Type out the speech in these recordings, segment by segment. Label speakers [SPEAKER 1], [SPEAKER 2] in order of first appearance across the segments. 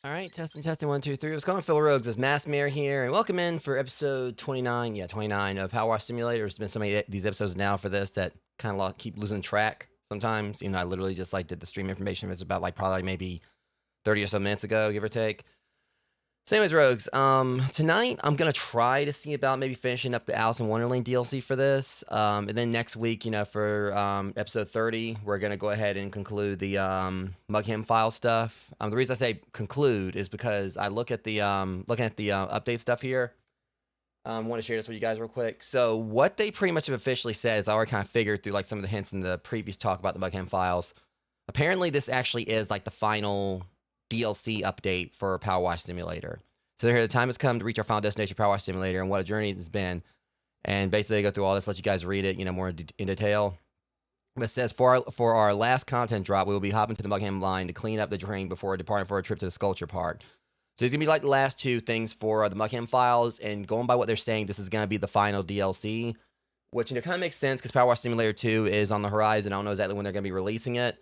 [SPEAKER 1] All right, testing, 1, 2, 3. What's going on, Phil Rogues? It's Mass Mayor here, and welcome in for episode 29. Yeah, 29 of Powerwash Simulator. There's been so many these episodes now for this that kind of keep losing track sometimes. You know, I literally just did the stream information. It's about probably maybe 30 or so minutes ago, give or take. So anyways, Rogues, tonight I'm going to try to see about maybe finishing up the Alice in Wonderland DLC for this. And then next week, you know, for episode 30, we're going to go ahead and conclude the Mughem file stuff. The reason I say conclude is because I look at the update stuff here. I want to share this with you guys real quick. So what they pretty much have officially said is I already kind of figured through some of the hints in the previous talk about the Mughem files. Apparently, this actually is the final DLC update for Powerwash Simulator. So here, the time has come to reach our final destination, Powerwash Simulator, and what a journey it's been. And basically, they go through all this, let you guys read it, you know, more in detail. But it says, for our last content drop, we will be hopping to the Mughem line to clean up the drain before departing for a trip to the Sculpture Park. So it's going to be the last two things for the Mughem files, and going by what they're saying, this is going to be the final DLC, which, you know, kind of makes sense because Powerwash Simulator 2 is on the horizon. I don't know exactly when they're going to be releasing it.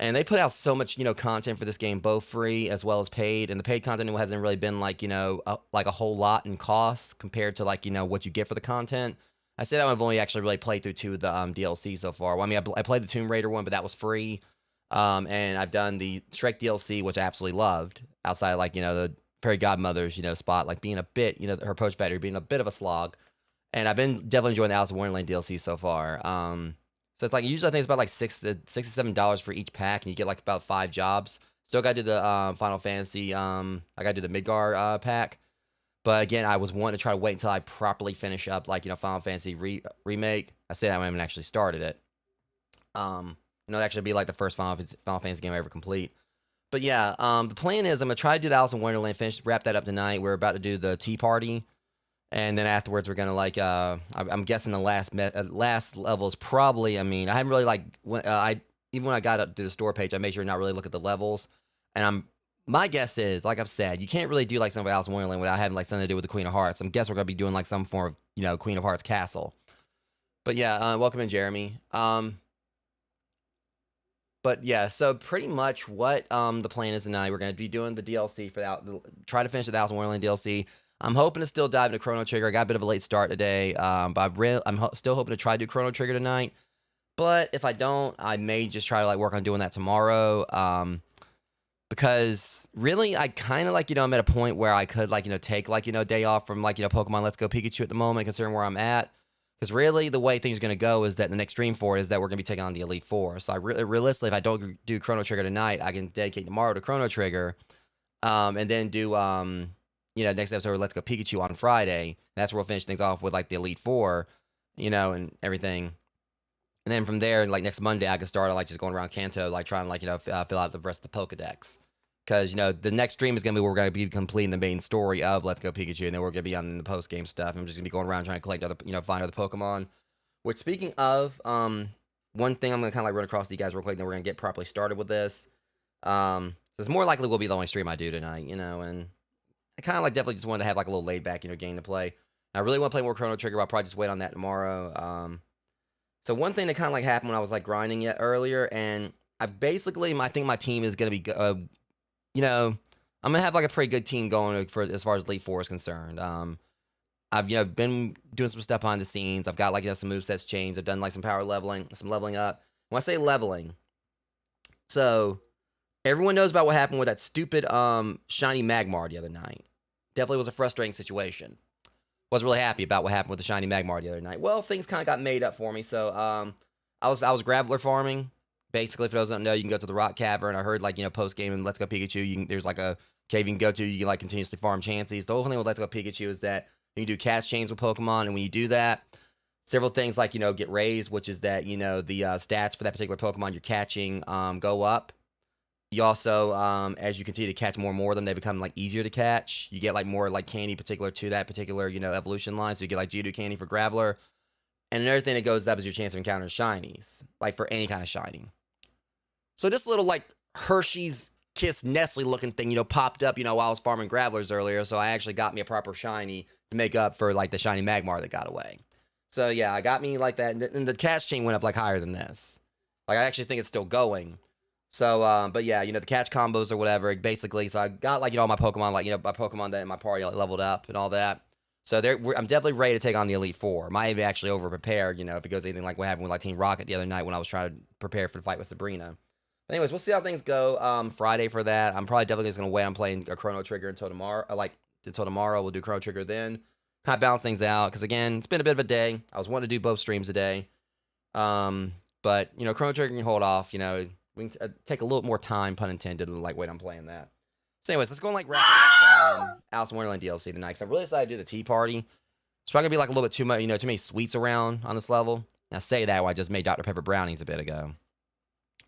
[SPEAKER 1] And they put out so much, you know, content for this game, both free as well as paid. And the paid content hasn't really been you know, a whole lot in cost compared to you know, what you get for the content. I say that I've only actually really played through 2 of the DLC so far. Well, I mean, I played the Tomb Raider one, but that was free. And I've done the Shrek DLC, which I absolutely loved. Outside you know, the Fairy Godmother's, you know, spot, being a bit, you know, her Poach Factory being a bit of a slog. And I've been definitely enjoying the Alice in Wonderland DLC so far. So it's usually I think it's about $6 to $7 for each pack, and you get about 5 jobs. Still got to do the Final Fantasy. I got to do the Midgar pack, but again, I was wanting to try to wait until I properly finish up you know, Final Fantasy remake. I say that I haven't actually started it. You know, it'll actually be the first Final Fantasy game I ever complete. But yeah, the plan is I'm gonna try to do the Alice in Wonderland, wrap that up tonight. We're about to do the tea party. And then afterwards, we're gonna I'm guessing the last level is probably. I mean, I haven't really even when I got up to the store page, I made sure to not really look at the levels. And my guess is, like I've said, you can't really do something with Alice in Wonderland without having something to do with the Queen of Hearts. I'm guessing we're gonna be doing some form of, you know, Queen of Hearts castle. But yeah, welcome in, Jeremy. But yeah, so pretty much what the plan is tonight, we're gonna be doing the DLC for try to finish the Thousand Wonderland DLC. I'm hoping to still dive into Chrono Trigger. I got a bit of a late start today, but I'm still hoping to try to do Chrono Trigger tonight. But if I don't, I may just try to like work on doing that tomorrow. Because really, I kind of like, I'm at a point where I could like, take like, a day off from like, Pokemon Let's Go Pikachu at the moment, considering where I'm at. Because really, the way things are going to go is that the next stream for it is that we're going to be taking on the Elite Four. So realistically, if I don't do Chrono Trigger tonight, I can dedicate tomorrow to Chrono Trigger, and then do next episode of Let's Go Pikachu on Friday. That's where we'll finish things off with like the Elite Four, and everything. And then from there, like next Monday, I can start like just going around Kanto, like trying like fill out the rest of the Pokedex. Because the next stream is gonna be where we're gonna be completing the main story of Let's Go Pikachu, and then we're gonna be on the post game stuff. I'm just gonna be going around trying to collect other, find other Pokemon. Which, speaking of, one thing I'm gonna kind of like run across to you guys real quick, then we're gonna get properly started with this. It's more likely will be the only stream I do tonight, and I kind of like definitely just wanted to have like a little laid back, game to play. I really want to play more Chrono Trigger, but I'll probably just wait on that tomorrow. So one thing that kind of like happened when I was like grinding yet earlier, and I've basically, I think my team is gonna be, I'm gonna have like a pretty good team going for as far as Elite Four is concerned. I've been doing some stuff behind the scenes. I've got like some movesets changed. I've done like some power leveling, some leveling up. When I say leveling, so everyone knows about what happened with that stupid shiny Magmar the other night. Definitely was a frustrating situation. Wasn't really happy about what happened with the shiny Magmar the other night. Well, things kind of got made up for me. So I was Graveler farming. Basically, for those that don't know, you can go to the Rock Cavern. I heard like post game and Let's Go Pikachu, there's like a cave you can go to. You can like continuously farm Chanseys. The whole thing with Let's Go Pikachu is that you can do catch chains with Pokemon, and when you do that, several things like get raised, which is that the stats for that particular Pokemon you're catching go up. You also, as you continue to catch more and more of them, they become like easier to catch. You get like more like candy particular to that particular evolution line. So you get like Geodude candy for Graveler, and another thing that goes up is your chance of encountering shinies, like for any kind of shiny. So this little like Hershey's Kiss Nestle looking thing, popped up, while I was farming Gravelers earlier. So I actually got me a proper shiny to make up for like the shiny Magmar that got away. So yeah, I got me like that, and the catch chain went up like higher than this. Like I actually think it's still going. So, but yeah, the catch combos or whatever, basically. So I got like all my Pokemon, like my Pokemon that in my party like leveled up and all that. So I'm definitely ready to take on the Elite Four. Might have actually over prepared, if it goes anything like what happened with like Team Rocket the other night when I was trying to prepare for the fight with Sabrina. But anyways, we'll see how things go. Friday for that. I'm probably definitely just gonna wait on playing a Chrono Trigger until tomorrow. Until tomorrow, we'll do Chrono Trigger then. Kind of balance things out because again, it's been a bit of a day. I was wanting to do both streams a day. But Chrono Trigger can hold off. We can take a little more time, pun intended, than like wait on playing that. So anyways, let's go and like wrap up Alice in Wonderland DLC tonight. Cause I'm really excited to do the tea party. It's probably gonna be like a little bit too much, too many sweets around on this level. Now I say that when I just made Dr. Pepper brownies a bit ago.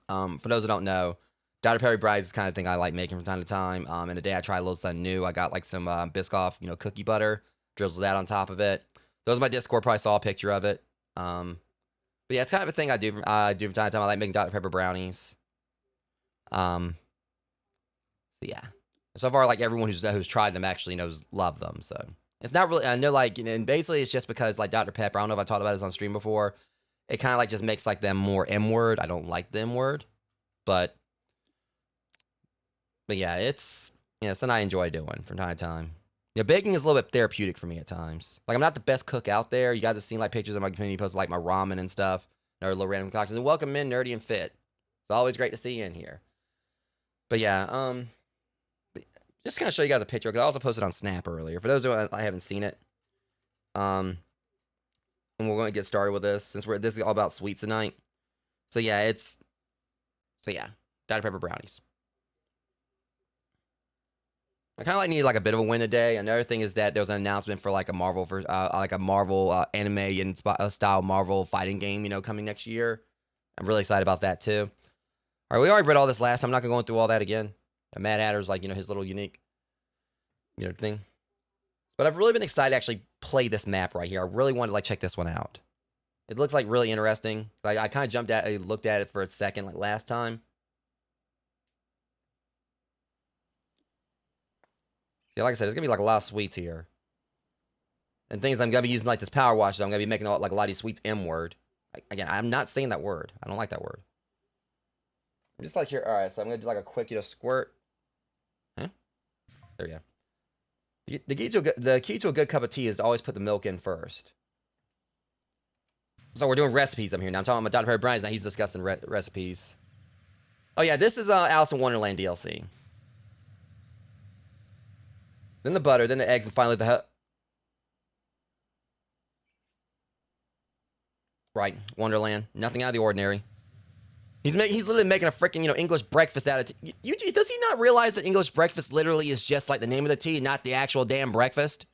[SPEAKER 1] For those that don't know, Dr. Pepper brownies is the kind of thing I like making from time to time. And today I tried a little something new. I got like some Biscoff, cookie butter, drizzled that on top of it. Those are my Discord, probably saw a picture of it. But yeah, it's kind of a thing I do from time to time. I like making Dr. Pepper brownies. So yeah, so far like everyone who's tried them actually love them. So it's not really, I know like, and basically it's just because like Dr. Pepper, I don't know if I talked about this on stream before. It kind of like just makes like them more M-word. I don't like the M-word, but yeah, it's something I enjoy doing from time to time. Baking is a little bit therapeutic for me at times. Like I'm not the best cook out there. You guys have seen like pictures of my community posts like my ramen and stuff, or little random concoctions. And welcome in, Nerdy and Fit. It's always great to see you in here. But yeah, just gonna show you guys a picture because I also posted on Snap earlier. For those who I haven't seen it, and we're going to get started with this since this is all about sweets tonight. So yeah, Dr. Pepper brownies. I kind of like need like a bit of a win today. Another thing is that there was an announcement for like a Marvel anime and style Marvel fighting game, coming next year. I'm really excited about that too. All right, we already read all this last time. I'm not gonna go through all that again. Mad Hatter's like his little unique thing. But I've really been excited to actually play this map right here. I really wanted to like check this one out. It looks like really interesting. Like I kind of looked at it for a second like last time. Yeah, like I said, there's gonna be like a lot of sweets here. And things I'm gonna be using like this Powerwash, so I'm gonna be making like a lot of these sweets M-word. Again, I'm not saying that word. I don't like that word. Just like here. All right, so I'm gonna do like a quick, squirt. Huh? There we go. The key to a good cup of tea is to always put the milk in first. So we're doing recipes. I'm here now. I'm talking about Dr. Perry Brian's now. He's discussing recipes. Oh yeah, this is Alice in Wonderland DLC. Then the butter, then the eggs, and finally the right, Wonderland. Nothing out of the ordinary. He's literally making a freaking English breakfast out of tea. Does he not realize that English breakfast literally is just like the name of the tea, not the actual damn breakfast?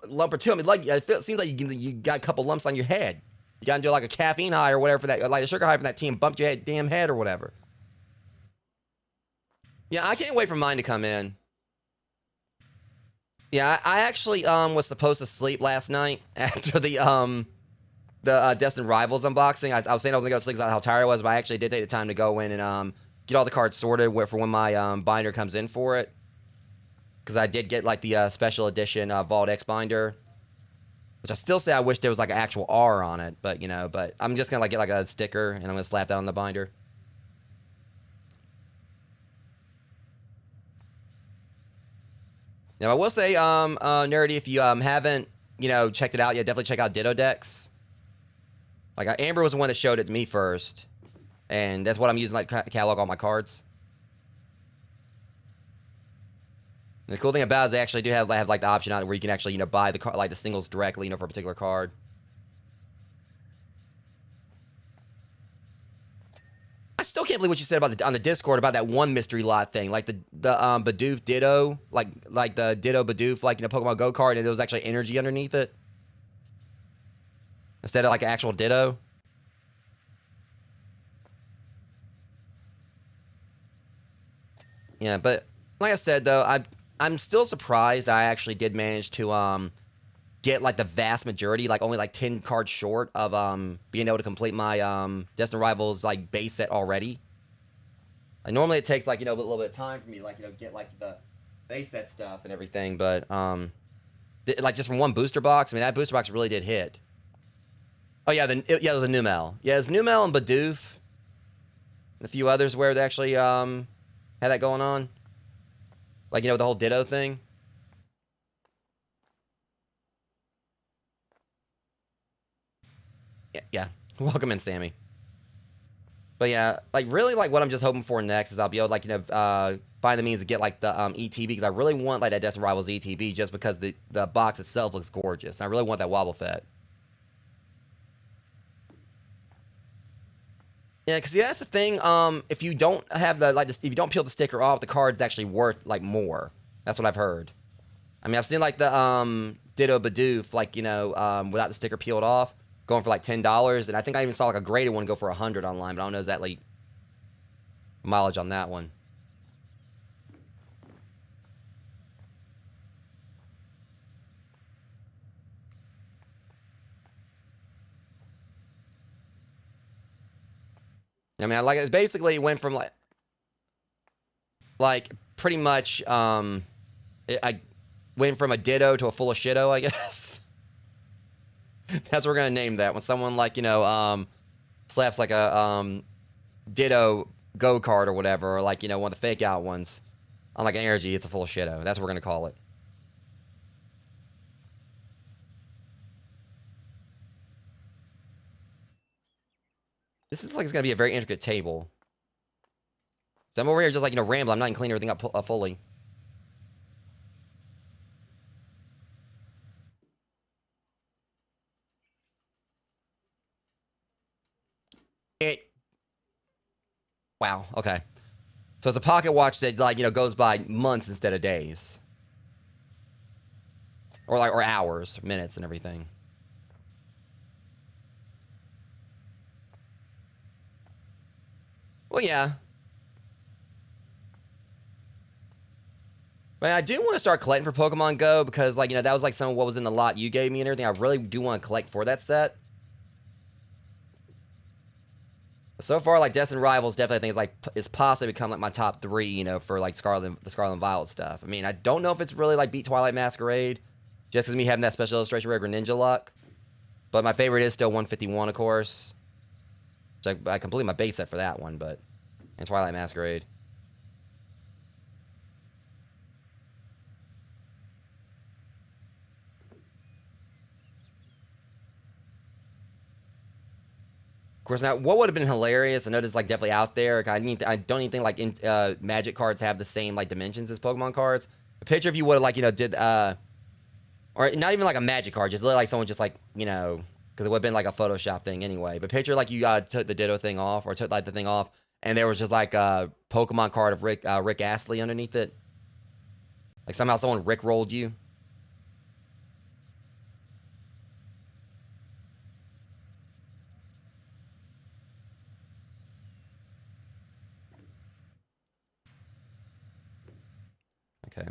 [SPEAKER 1] Lump or two. I mean, like it seems like you got a couple lumps on your head. You got to do like a caffeine high or whatever for that, like a sugar high from that tea, and bumped your damn head or whatever. Yeah, I can't wait for mine to come in. Yeah, I actually was supposed to sleep last night after the Destined Rivals unboxing. I was saying I was gonna go to sleep because how tired I was, but I actually did take the time to go in and get all the cards sorted for when my binder comes in for it. Because I did get like the special edition Vault X binder, which I still say I wish there was like an actual R on it, but but I'm just gonna like get like a sticker and I'm gonna slap that on the binder. Now I will say, Nerdy, if you haven't checked it out yet, definitely check out Ditto Decks. Like Amber was the one that showed it to me first, and that's what I'm using like to catalog all my cards. And the cool thing about it is they actually do have like the option on it where you can actually buy the card, like the singles directly for a particular card. I still can't believe what you said about on the Discord about that one mystery lot thing, like the Bidoof Ditto, like the Ditto Bidoof, like Pokemon Go card, and there was actually energy underneath it instead of like an actual Ditto. Yeah, but like I said though, I'm still surprised I actually did manage to get like the vast majority, like only like 10 cards short of being able to complete my Destined Rivals like base set already. Like normally it takes like a little bit of time for me to like get like the base set stuff and everything, but like just from one booster box, I mean that booster box really did hit. Oh yeah, it was a Numel. Yeah, it was Numel and Bidoof and a few others where they actually had that going on. Like the whole Ditto thing. Yeah. Welcome in, Sammy. But yeah, like really, like what I'm just hoping for next is I'll be able to like find the means to get like the ETB because I really want like that Destined Rivals ETB just because the box itself looks gorgeous. And I really want that Wobbuffet. Yeah, because that's the thing. If you don't have the if you don't peel the sticker off, the card's actually worth like more. That's what I've heard. I mean, I've seen like the Ditto Bidoof, like without the sticker peeled off, going for like $10, and I think I even saw like a graded one go for $100 online, but I don't know exactly mileage on that one. I mean, it basically went from like pretty much I went from a Ditto to a full of shitto, I guess. That's what we're gonna name that when someone like slaps like a Ditto Go card or whatever, or like one of the fake out ones on like an energy, it's a full of shitto. That's what we're gonna call it. This looks like it's gonna be a very intricate table. So I'm over here just like rambling. I'm not even cleaning everything up fully. Wow. Okay. So it's a pocket watch that like goes by months instead of days, or hours, minutes, and everything. Well, yeah. But I do want to start collecting for Pokemon Go because like that was like some of what was in the lot you gave me and everything. I really do want to collect for that set. So far, like Destined Rivals, definitely I think is possibly become like my top 3, for like the Scarlet and Violet stuff. I mean, I don't know if it's really like beat Twilight Masquerade, just because me having that special illustration rare Greninja luck. But my favorite is still 151, of course. which I completed my base set for that one, but and Twilight Masquerade. Of course, now what would have been hilarious, I know it's like definitely out there. I don't even think like Magic cards have the same like dimensions as Pokemon cards. A picture if you would have like did or not even like a Magic card, just look like someone just like because it would have been like a Photoshop thing anyway. But picture like you took the Ditto thing off or took like the thing off, and there was just like a Pokemon card of Rick Astley underneath it. Like somehow someone Rick rolled you. Okay.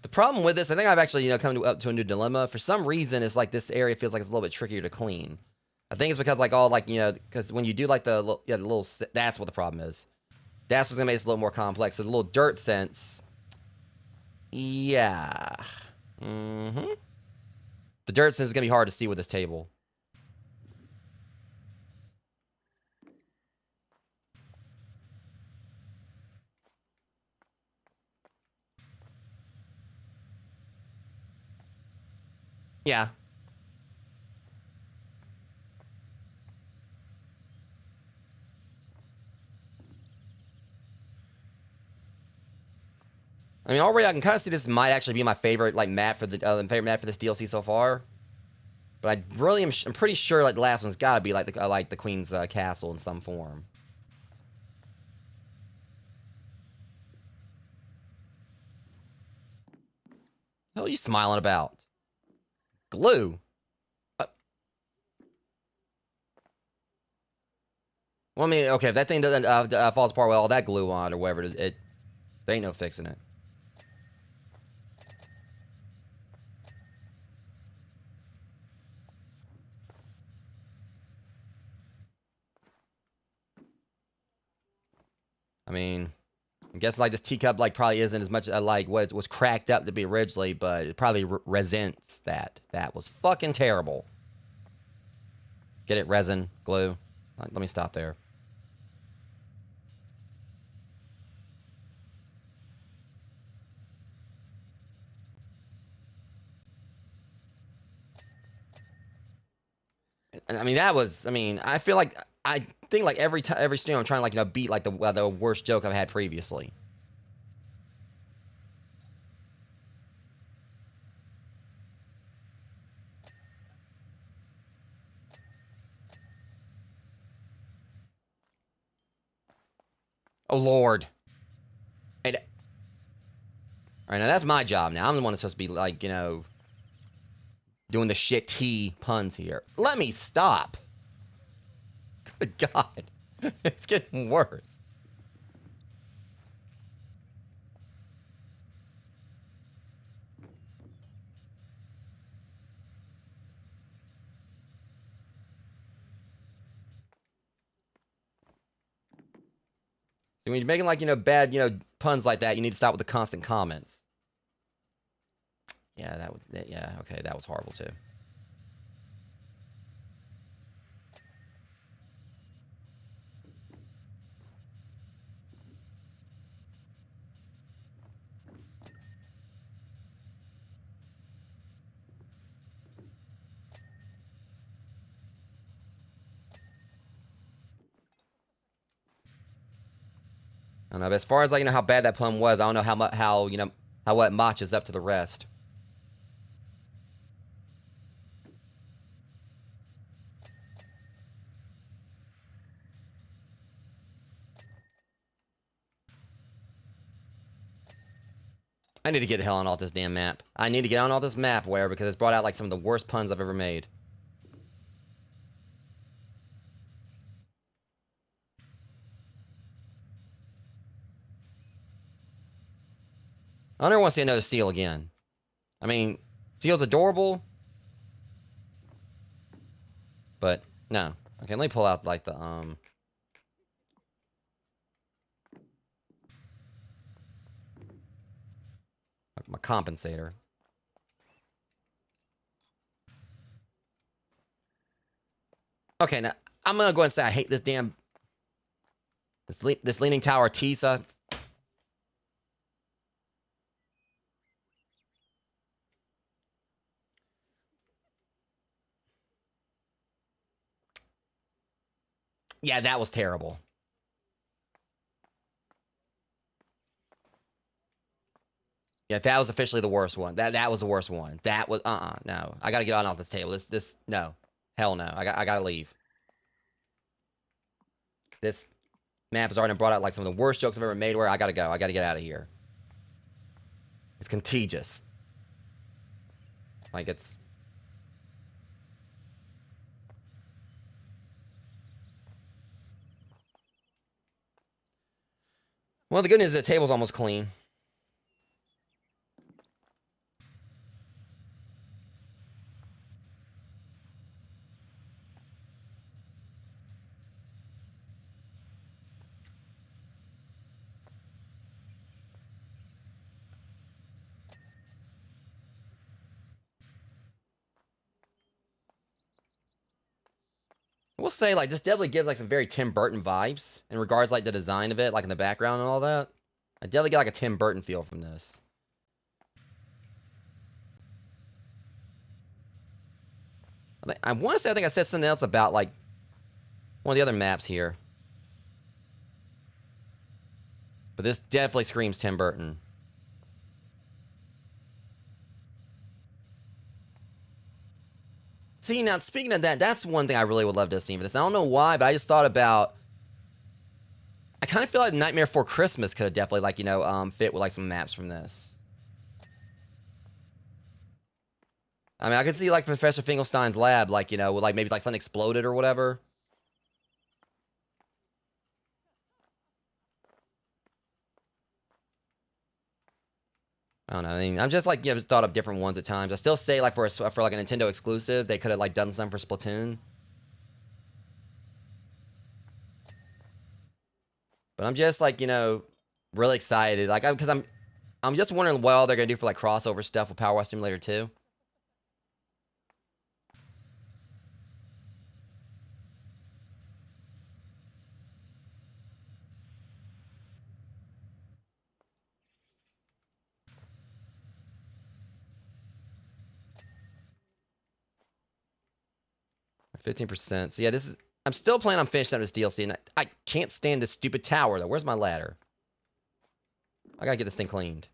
[SPEAKER 1] The problem with this, I think I've actually, come up to a new dilemma. For some reason, it's like this area feels like it's a little bit trickier to clean. I think it's because like all like, because when you do like the little, that's what the problem is. That's what's gonna make this a little more complex. So the little dirt sense, yeah. The dirt sense is gonna be hard to see with this table. Yeah. I mean, already I can kind of see this might actually be my favorite like map for the favorite map for this DLC so far. But I really am. I'm pretty sure like the last one's got to be like the Queen's castle in some form. What are you smiling about? Glue. Well, I mean, okay, if that thing doesn't falls apart with all that glue on or whatever, it there ain't no fixing it. I mean, I guess like this teacup like probably isn't as much like what it was cracked up to be originally, but it probably resents that. That was fucking terrible. Get it? Resin, glue. Let me stop there. I mean, that was. I mean, I feel like I think like every stream I'm trying to like beat like the worst joke I've had previously. Oh Lord. And, all right, now that's my job. Now I'm the one that's supposed to be like doing the shit puns here. Let me stop. Good God, it's getting worse. When you're making like bad puns like that, you need to stop with the constant comments. Yeah, yeah, okay, that was horrible too. I don't know, but as far as like how bad that pun was, I don't know how what matches up to the rest. I need to get the hell on off this damn map. I need to get on off this map, where because it's brought out like some of the worst puns I've ever made. I don't ever want to see another seal again. I mean, seal's adorable, but no. Okay, let me pull out like the my compensator. Okay, now I'm gonna go ahead and say I hate this damn This leaning tower Tisa. Yeah, that was terrible. Yeah, that was officially the worst one. That was the worst one. That was no. I gotta get on off this table. This no. Hell no. I gotta leave. This map has already brought out like some of the worst jokes I've ever made where I gotta go. I gotta get out of here. It's contagious. Like it's well, the good news is the table's almost clean. I will say, like, this definitely gives like some very Tim Burton vibes in regards like the design of it, like in the background and all that. I definitely get like a Tim Burton feel from this. I want to say I think I said something else about like one of the other maps here. But this definitely screams Tim Burton. See, now, speaking of that, that's one thing I really would love to see for this. I don't know why, but I just thought about... I kind of feel like Nightmare Before Christmas could have definitely, like, you know, fit with, like, some maps from this. I mean, I could see, like, Professor Finkelstein's lab, like, you know, with, like, maybe, like, something exploded or whatever. I don't know. I mean, I'm just, like, you know, just thought of different ones at times. I still say, like, for like, a Nintendo exclusive, they could have, like, done some for Splatoon. But I'm just, like, you know, really excited. Like, because I'm just wondering what all they're going to do for, like, crossover stuff with Powerwash Simulator 2. %. So yeah, this is... I'm still planning on finishing up this DLC, and I can't stand this stupid tower, though. Where's my ladder? I gotta get this thing cleaned.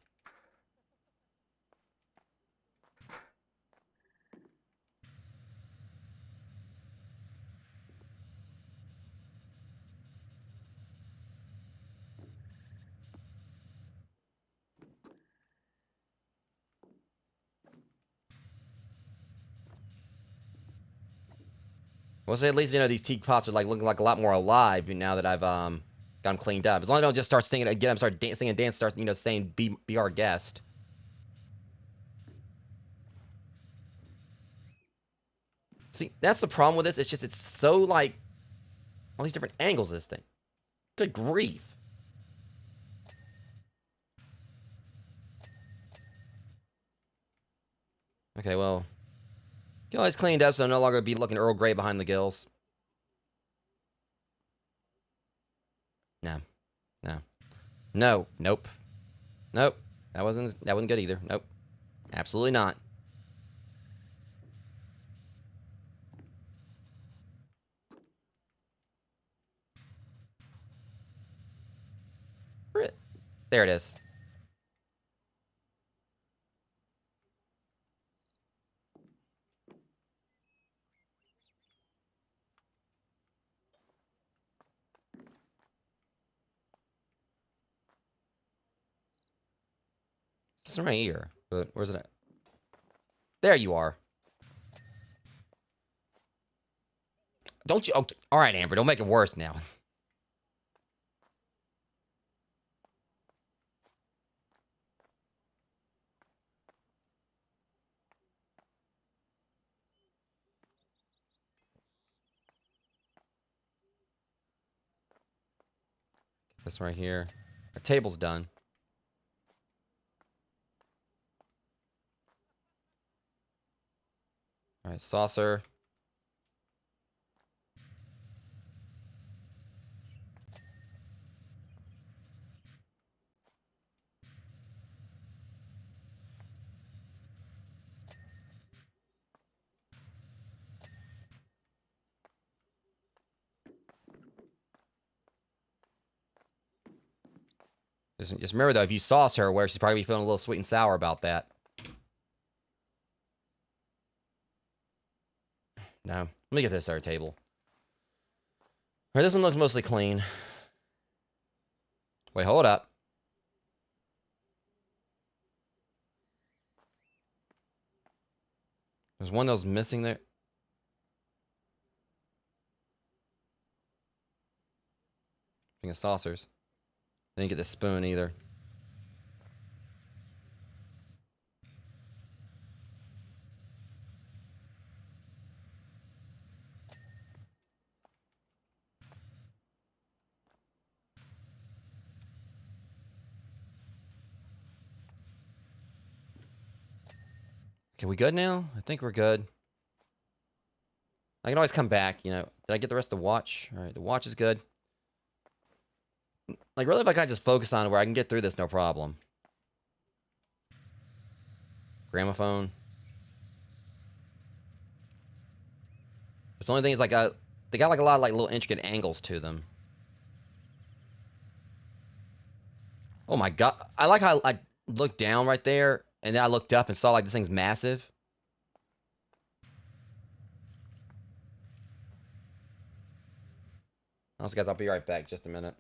[SPEAKER 1] Well, so at least, you know, these teapots are, like, looking like a lot more alive now that I've, got them cleaned up. As long as I don't just start singing, get them, start dancing and dance, start, you know, saying, be our guest. See, that's the problem with this. It's just, it's so, like, all these different angles of this thing. Good grief. Okay, well, get all this cleaned up so I'm no longer be looking Earl Grey behind the gills. No. No. No. Nope. Nope. That wasn't good either. Nope. Absolutely not. There it is. It's right here. But where's it at? There you are. Don't you... Okay. All right, Amber. Don't make it worse now. This right here. Our table's done. All right, saucer. Just remember, though, if you sauce her, where she's probably feeling a little sweet and sour about that. No. Let me get this our table. All right, this one looks mostly clean. Wait, hold up. There's one that was missing there. Speaking of saucers. I didn't get the spoon either. Okay, we good now? I think we're good. I can always come back, you know. Did I get the rest of the watch? All right, the watch is good. Like, really, if I kind of just focus on where I can get through this, no problem. Gramophone. The only thing is, like, they got, like, a lot of, like, little intricate angles to them. Oh, my God. I like how I looked down right there, and then I looked up and saw, like, this thing's massive. Also, guys, I'll be right back. Just a minute.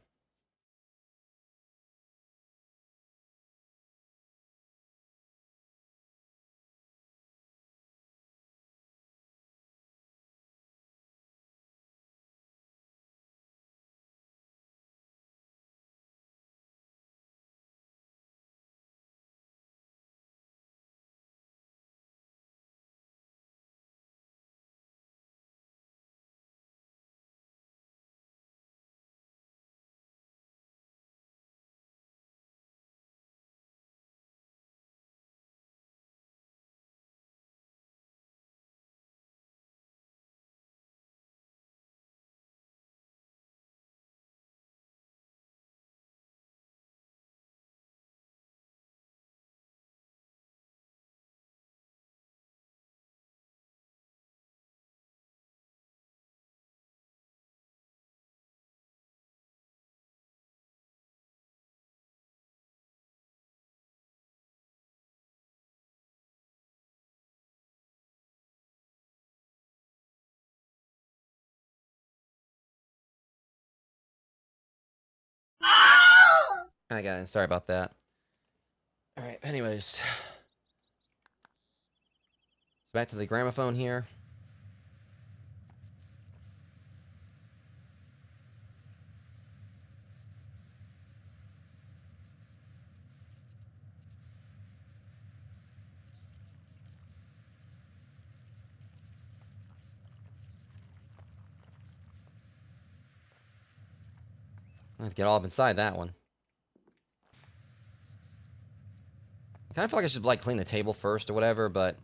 [SPEAKER 1] Hi, guys. Sorry about that. All right, anyways. Back to the gramophone here. I have to get all up inside that one. I kind of feel like I should, like, clean the table first or whatever, but...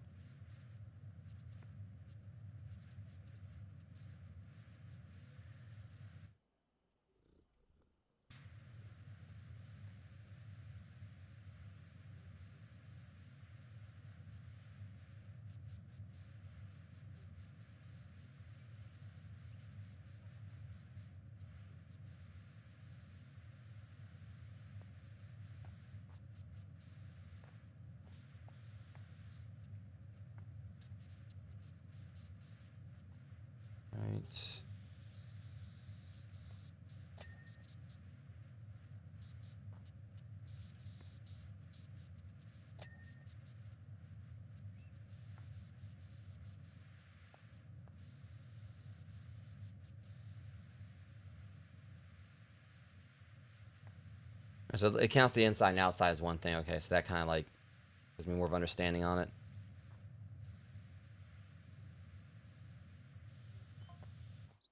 [SPEAKER 1] Right. So it counts the inside and outside as one thing. Okay, so that kind of, like, gives me more of understanding on it.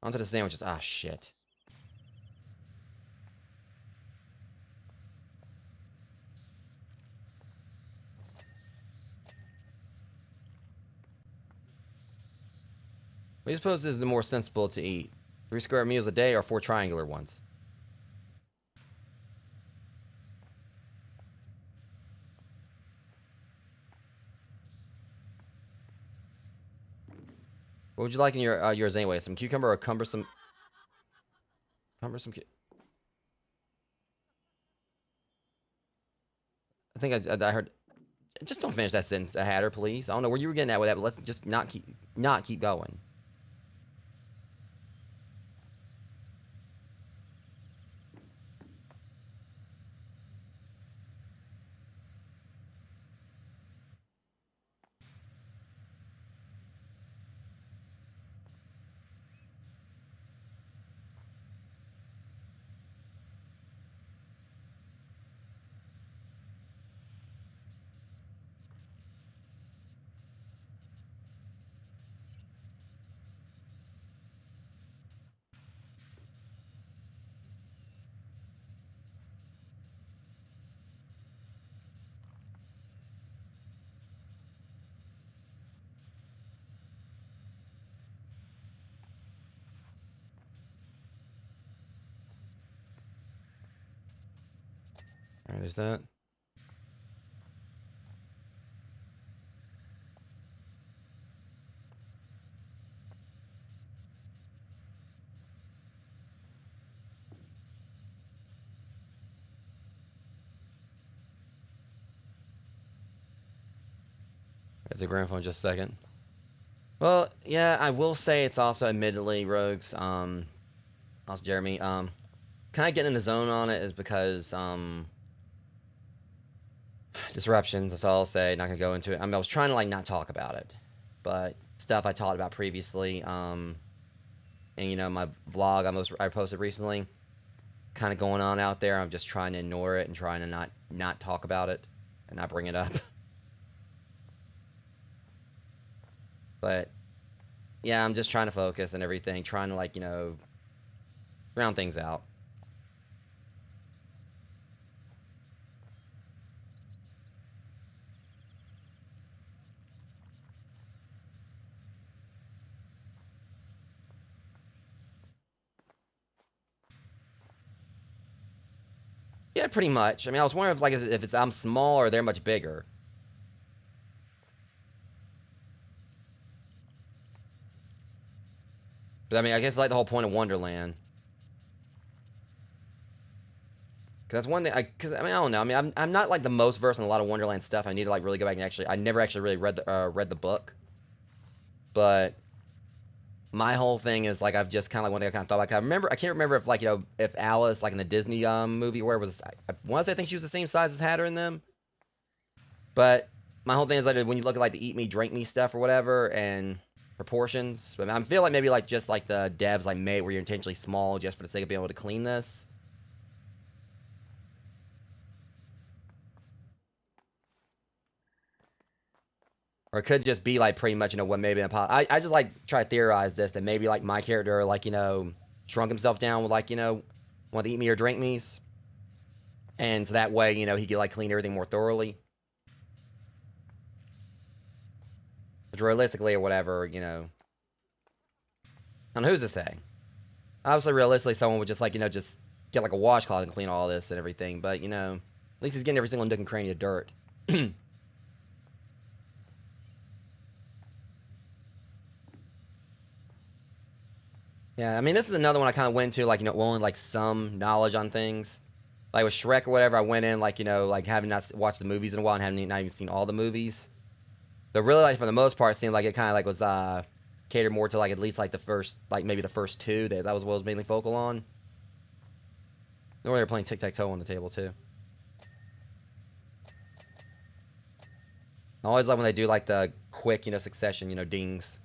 [SPEAKER 1] Onto the sandwiches. Ah, shit. What do you suppose is the more sensible to eat? 3 square meals a day or 4 triangular ones? What would you like in your yours anyway? Some cucumber or cumbersome? Cumbersome. I think I heard. Just don't finish that sentence, Hatter, please. I don't know where you were getting at with that, but let's just not keep going. All right, there's that. There's the grand phone just a second. Well, yeah, I will say it's also admittedly, Rogues, also Jeremy, kind of getting in the zone on it is because, disruptions, that's all I'll say, not gonna go into it. I mean, I was trying to, like, not talk about it, but stuff I talked about previously, and, you know, my vlog I posted recently, kind of going on out there, I'm just trying to ignore it and trying to not talk about it and not bring it up. But yeah, I'm just trying to focus and everything, trying to, like, you know, round things out. Yeah, pretty much. I mean, I was wondering if, like, if it's I'm small or they're much bigger. But I mean, I guess like the whole point of Wonderland. Cause that's one thing. Cause I mean, I don't know. I mean, I'm not like the most versed in a lot of Wonderland stuff. I need to like really go back and actually. I never actually really read the book. But my whole thing is like I've just kind of like one thing I kind of thought like I can't remember if like, you know, if Alice like in the Disney movie where it was I want to say I think she was the same size as Hatter in them. But my whole thing is like when you look at like the eat me drink me stuff or whatever and proportions. But I feel like maybe like just like the devs like made where you're intentionally small just for the sake of being able to clean this. Or it could just be like pretty much, you know, what maybe I just like try to theorize this that maybe like my character like, you know, shrunk himself down with like, you know, want to eat me or drink me's. And so that way, you know, he could like clean everything more thoroughly. Which realistically or whatever, you know. And who's to say? Obviously, realistically, someone would just like, you know, just get like a washcloth and clean all this and everything. But, you know, at least he's getting every single nook and cranny of dirt. Yeah, I mean, this is another one I kind of went to, like, you know, only like some knowledge on things. Like with Shrek or whatever, I went in, like, you know, like having not watched the movies in a while and having not even seen all the movies. But really, like, for the most part, it seemed like it kind of, like, was catered more to, like, at least, like, the first, like, maybe the first two. That was what was mainly focal on. Or they were playing tic-tac-toe on the table, too. I always love when they do, like, the quick, you know, succession, you know, dings.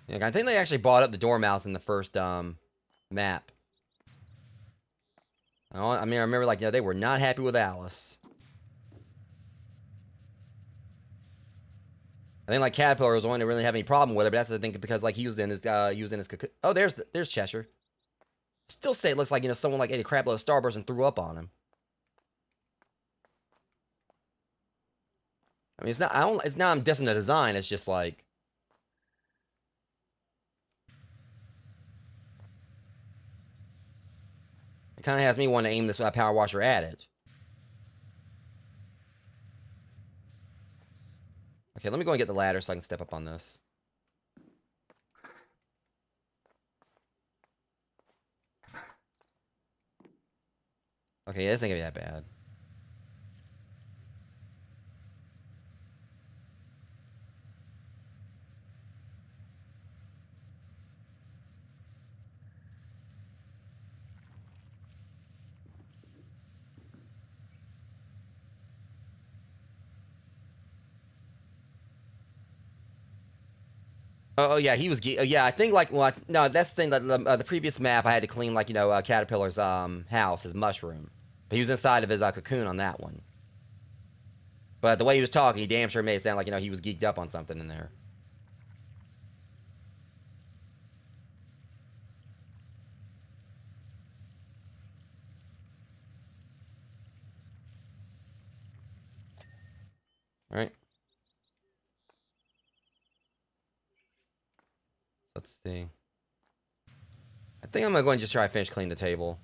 [SPEAKER 1] Yeah, I think they actually bought up the Dormouse in the first map. I mean, I remember, like, you know, they were not happy with Alice. I think like Caterpillar was the one that really have any problem with it, but that's the thing because like he was in his cocoon. Oh, there's Cheshire. Still say it looks like, you know, someone like ate a crap load of Starburst and threw up on him. I mean, it's not I'm dissing the design. It's just like it kind of has me want to aim this power washer at it. Okay, let me go and get the ladder so I can step up on this. Okay, yeah, this ain't gonna be that bad. Oh yeah, he was. Yeah, I think like well, no, that's the thing that the previous map I had to clean like Caterpillar's house, his mushroom, but he was inside of his cocoon on that one. But the way he was talking, he damn sure made it sound like he was geeked up on something in there. All right. Let's see. I think I'm gonna go and just try to finish cleaning the table.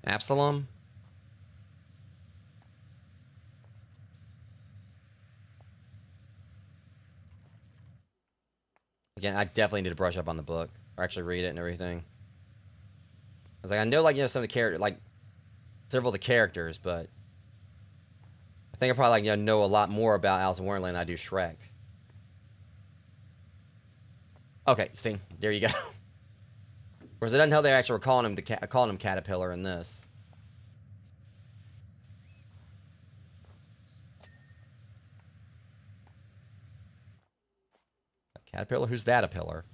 [SPEAKER 1] Absalom. Again, I definitely need to brush up on the book or actually read it and everything. I was like, I know like some of the characters, like several of the characters, but I think I probably like know a lot more about Alice in Wonderland than I do Shrek. Okay, see, there you go. Whereas it doesn't help they actually were calling him Caterpillar in this. Caterpillar? Who's that a pillar?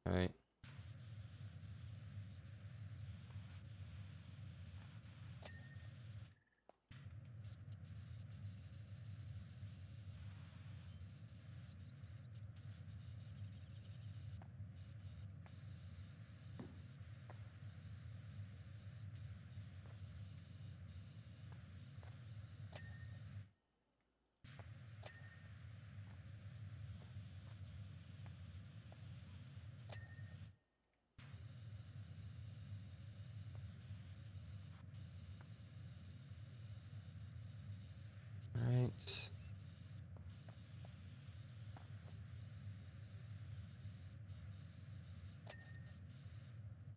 [SPEAKER 1] All right. All right.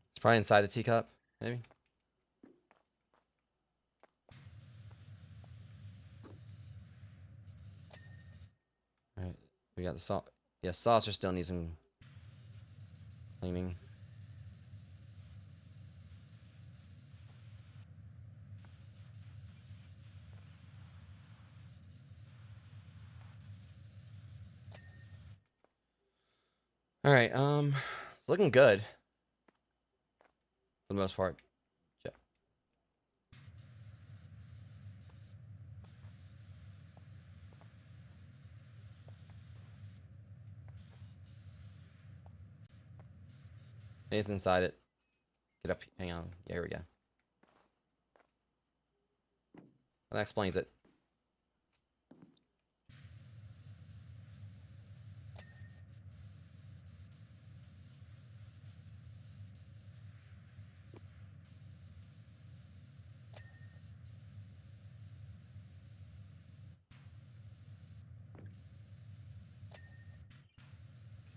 [SPEAKER 1] It's probably inside the teacup, maybe. All right. We got the sauce. Yeah, saucer still needs some cleaning. All right. It's looking good for the most part. Yeah. It's inside it. Get up. Hang on. Yeah, here we go. That explains it.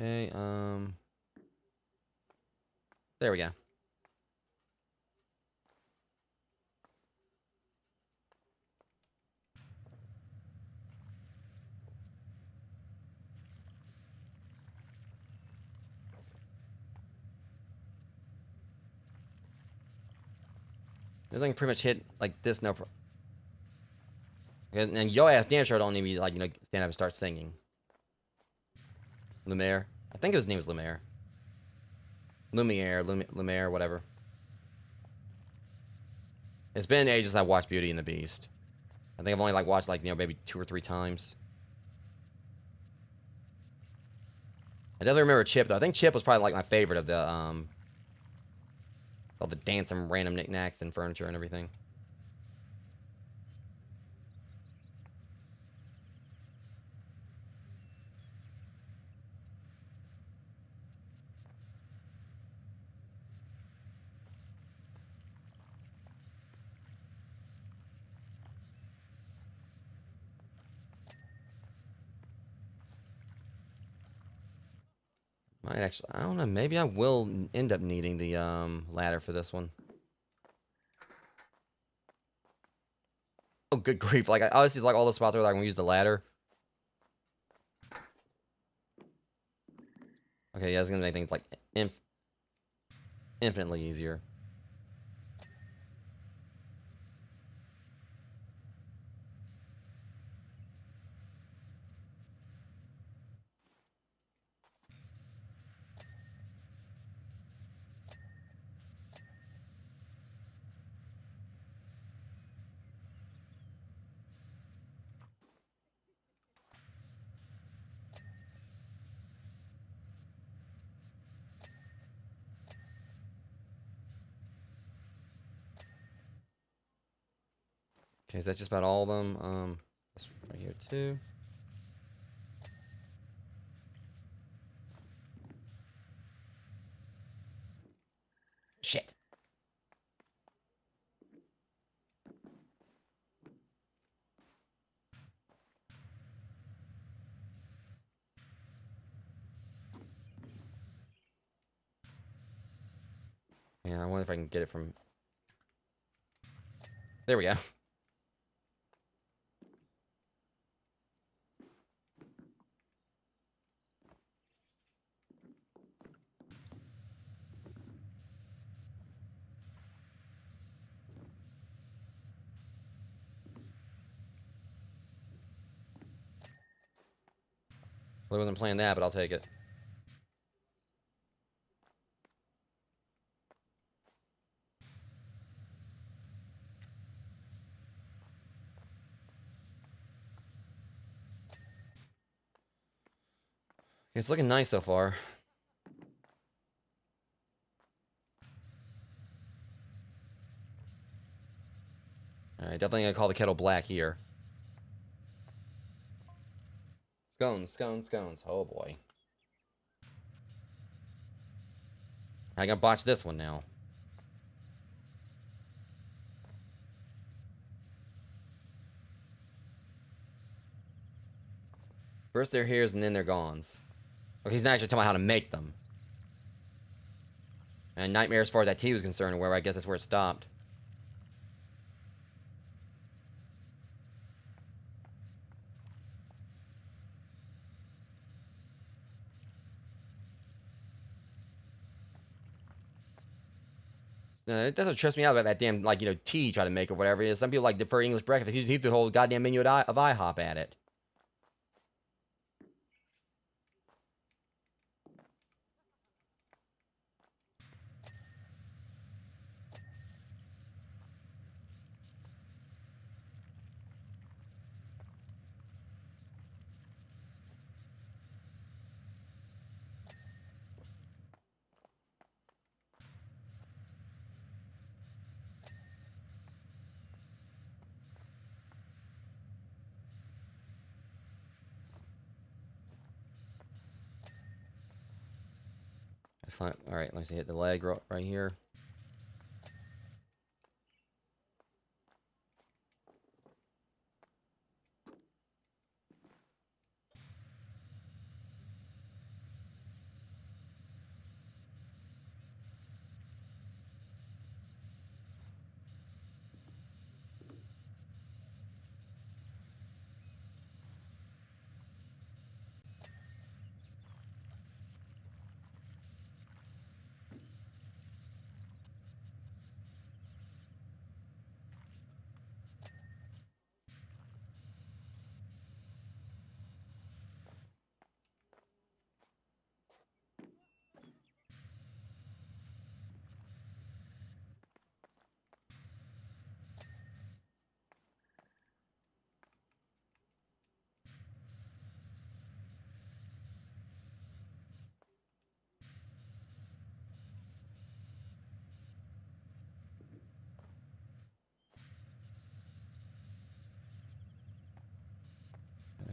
[SPEAKER 1] Okay. There we go. As I can pretty much hit like this, no problem. And yo ass damn sure don't need me like stand up and start singing. Lumiere. I think his name was Lumiere. Lumiere, whatever. It's been ages since I watched Beauty and the Beast. I think I've only like watched like maybe 2 or 3 times. I definitely remember Chip though. I think Chip was probably like my favorite of the all the dancing random knickknacks and furniture and everything. Might actually, I don't know, maybe I will end up needing the ladder for this one. Oh, good grief. Like, I obviously like all the spots where like, I'm gonna use the ladder. Okay, yeah, it's gonna make things like infinitely easier. Okay, is that just about all of them? This one right here too. Shit. Yeah, I wonder if I can get it from... There we go. Well, I wasn't playing that, but I'll take it. It's looking nice so far. Alright, definitely gonna call the kettle black here. Scones, scones, scones. Oh boy. I gotta botch this one now. First they're here's and then they're gones. Okay, he's not actually talking about how to make them. And Nightmare, as far as that tea was concerned, where I guess that's where it stopped. It doesn't stress me out about that damn, like, tea you try to make or whatever. Some people, like, defer English breakfast. He threw the whole goddamn menu of IHOP at it. Alright, let me see, hit the leg right here.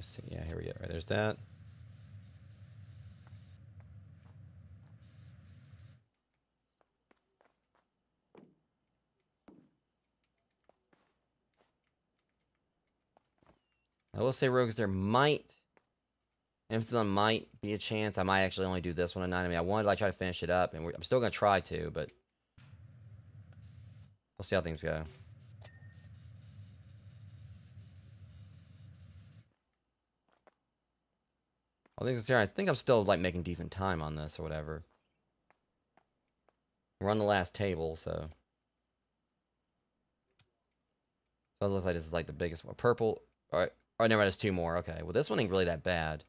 [SPEAKER 1] Let's see. Yeah, here we go. Right, there's that. I will say, Rogues, there might, emphasis on might be a chance. I might actually only do this one tonight. I mean, I wanted to try to finish it up, and I'm still going to try to, but we'll see how things go. I think I'm still, like, making decent time on this or whatever. We're on the last table, so. So it looks like this is, like, the biggest one. Purple. All right. Oh, never mind, there's two more. Okay. Well, this one ain't really that bad.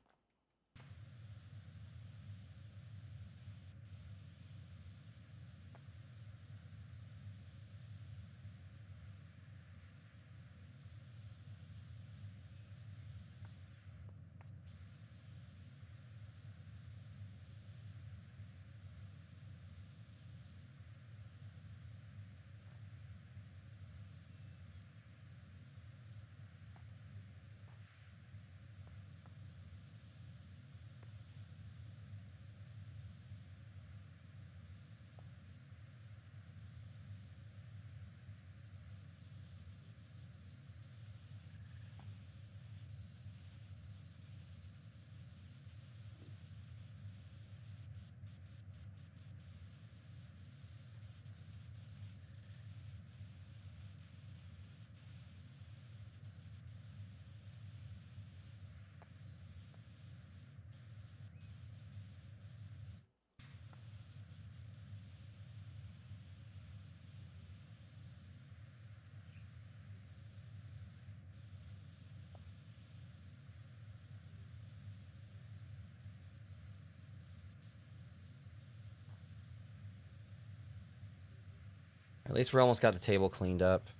[SPEAKER 1] At least we're almost got the table cleaned up.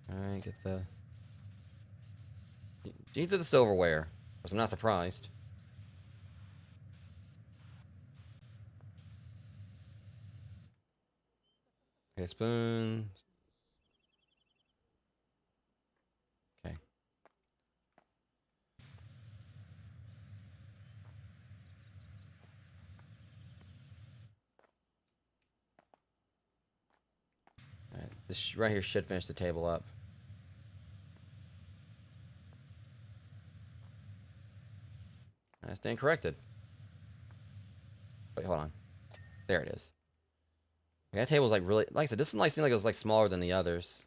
[SPEAKER 1] Alright, get the... These are the silverware. Because I'm not surprised. Okay, spoon. Okay. Alright, this right here should finish the table up. I stand corrected. Wait, hold on. There it is. Okay, that table's like really... Like I said, this one like seemed like it was like smaller than the others.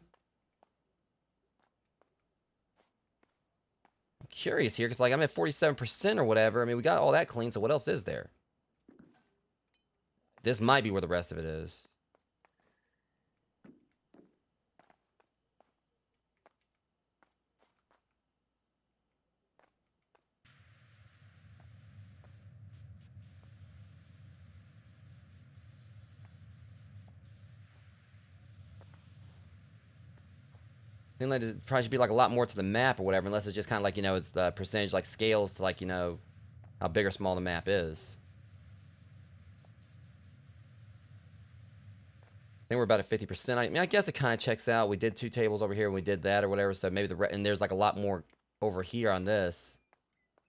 [SPEAKER 1] I'm curious here, because like I'm at 47% or whatever. I mean, we got all that clean, so what else is there? This might be where the rest of it is. Seems like it probably should be like a lot more to the map or whatever, unless it's just kind of like, you know, it's the percentage like scales to like, you know, how big or small the map is. I think we're about at 50%. I mean, I guess it kind of checks out. We did two tables over here and we did that or whatever, so maybe and there's like a lot more over here on this.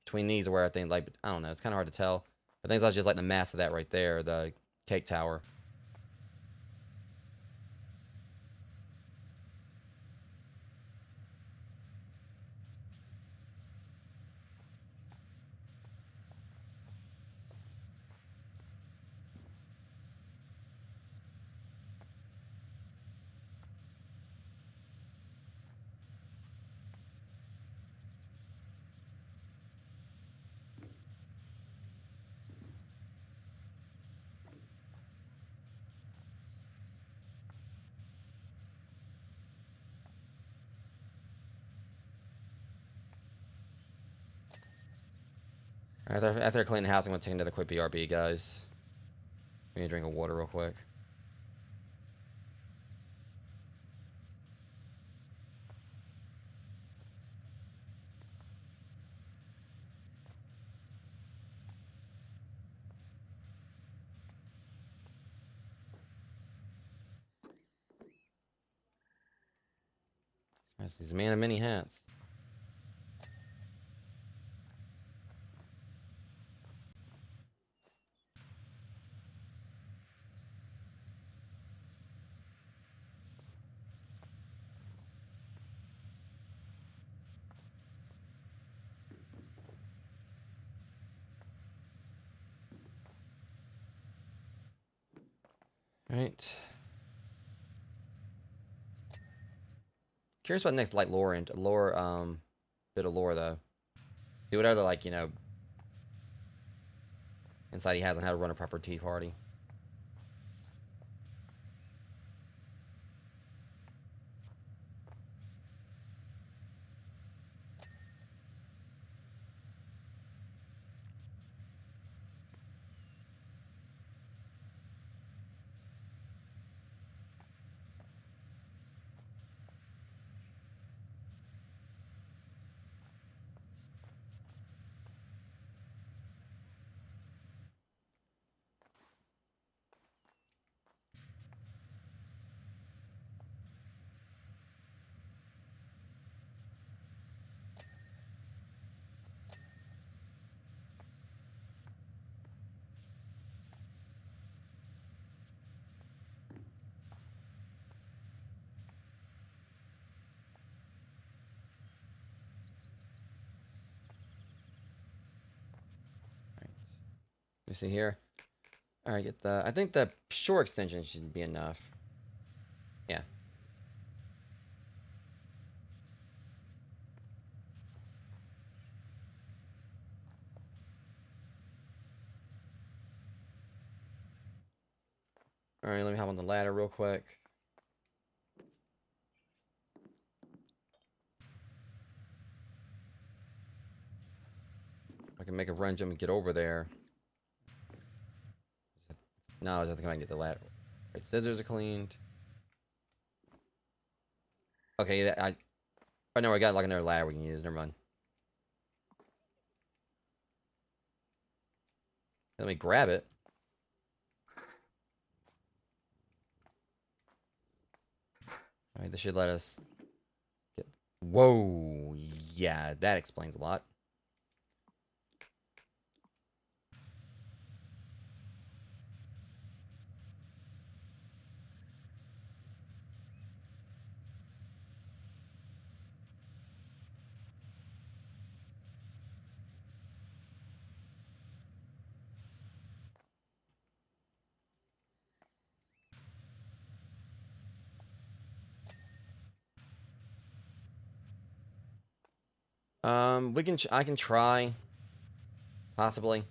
[SPEAKER 1] Between these are where I think, like, I don't know, it's kind of hard to tell. I think that's just like the mass of that right there, the cake tower. After I clean the house, I'm gonna take another quick BRB, guys. Give me a drink of water real quick. He's a man of many hats. Right. Curious about next like lore and lore bit of lore though. See what other like, insight he has on how to run a proper tea party. You see here. All right, get the. I think the shore extension should be enough. Yeah. All right, let me hop on the ladder real quick. I can make a run jump and get over there. No, I just think I can get the ladder. Right, scissors are cleaned. Okay, I know I got like another ladder we can use. Never mind. Let me grab it. All right, this should let us get. Whoa, yeah, that explains a lot. We can. I can try. Possibly.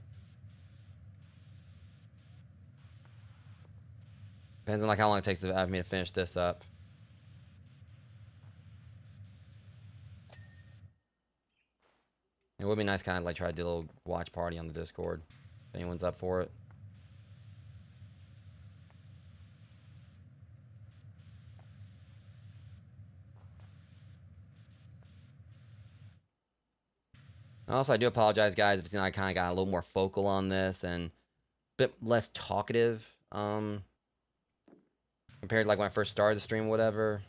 [SPEAKER 1] Depends on like how long it takes to have me to finish this up. It would be nice, kind of like try to do a little watch party on the Discord. If anyone's up for it. Also, I do apologize, guys, if I kind of got a little more focal on this and a bit less talkative, compared to like when I first started the stream, whatever.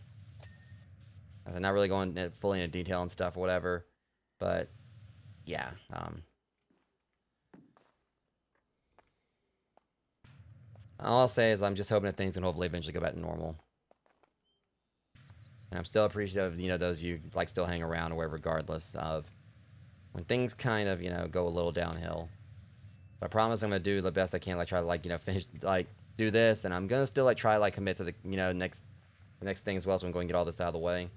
[SPEAKER 1] I'm not really going fully into detail and stuff, or whatever. But yeah, all I'll say is I'm just hoping that things can hopefully eventually go back to normal. And I'm still appreciative of, those of you like still hang around or whatever, regardless of when things kind of, go a little downhill. But I promise I'm gonna do the best I can, like try to like, finish like do this, and I'm gonna still like try to like commit to the next thing as well, so I'm going to get all this out of the way.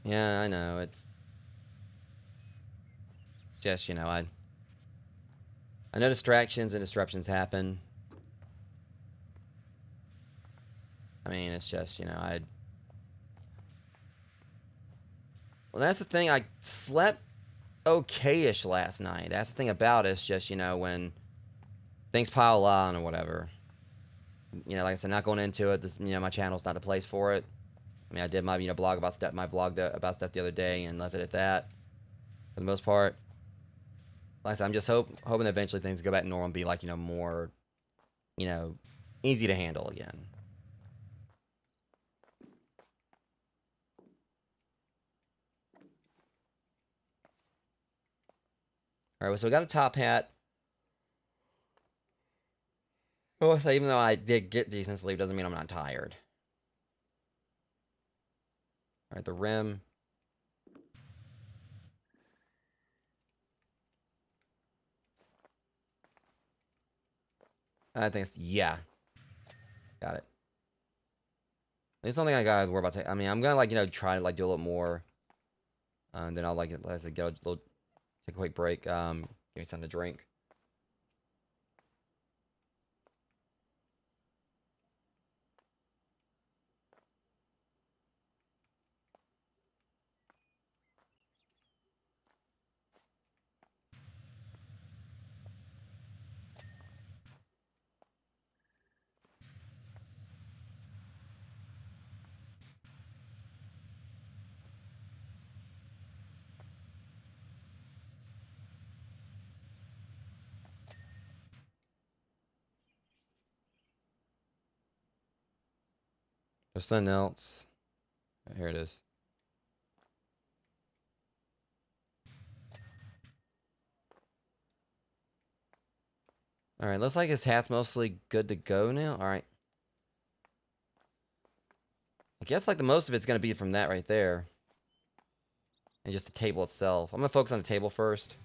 [SPEAKER 1] Yeah, I know, it's just, I know distractions and disruptions happen. I mean, it's just, well, that's the thing. I slept okay-ish last night. That's the thing about it. It's just, when things pile on or whatever. Like I said, not going into it. This, my channel's not the place for it. I mean, I did my, blog about stuff, about stuff the other day and left it at that for the most part. Like I said, I'm just hoping that eventually things go back to normal and be like, more, easy to handle again. All right, so we got a top hat. Oh, so even though I did get decent sleep, doesn't mean I'm not tired. All right, the rim. I think it's, yeah. Got it. There's something I gotta worry about. I mean, I'm gonna try to do a little more. Then I'll like I said, take a quick break. Give me something to drink. There's something else. Here it is. All right, looks like his hat's mostly good to go now. All right. I guess like the most of it's gonna be from that right there, and just the table itself. I'm gonna focus on the table first.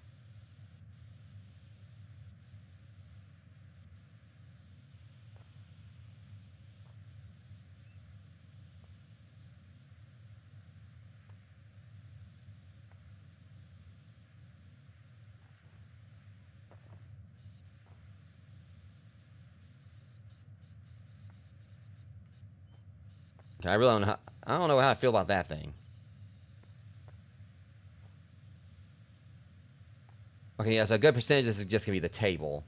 [SPEAKER 1] Okay, I really don't know. I don't know how I feel about that thing. Okay, yeah, so a good percentage of this is just gonna be the table.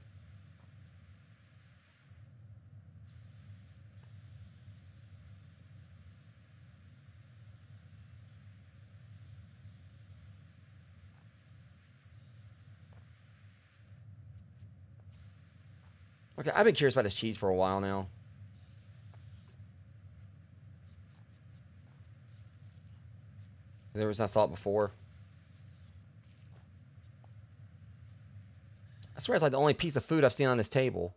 [SPEAKER 1] Okay, I've been curious about this cheese for a while now. There was not saw it before. I swear it's like the only piece of food I've seen on this table.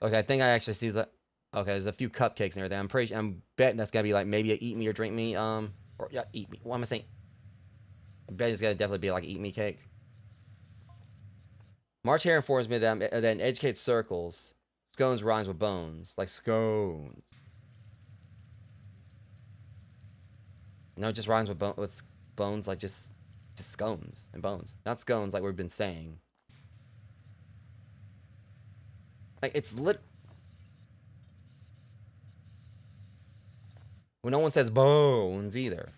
[SPEAKER 1] Okay, I think I actually see the. Okay, there's a few cupcakes and everything. I'm betting that's gotta be like maybe a eat me or drink me. Or yeah, eat me. What am I saying? I bet it's gonna definitely be like an eat me cake. March here informs me that in educated circles, scones rhymes with bones, like scones. No, it just rhymes with bones, like just scones and bones, not scones like we've been saying. Like it's lit. Well, no one says bones either.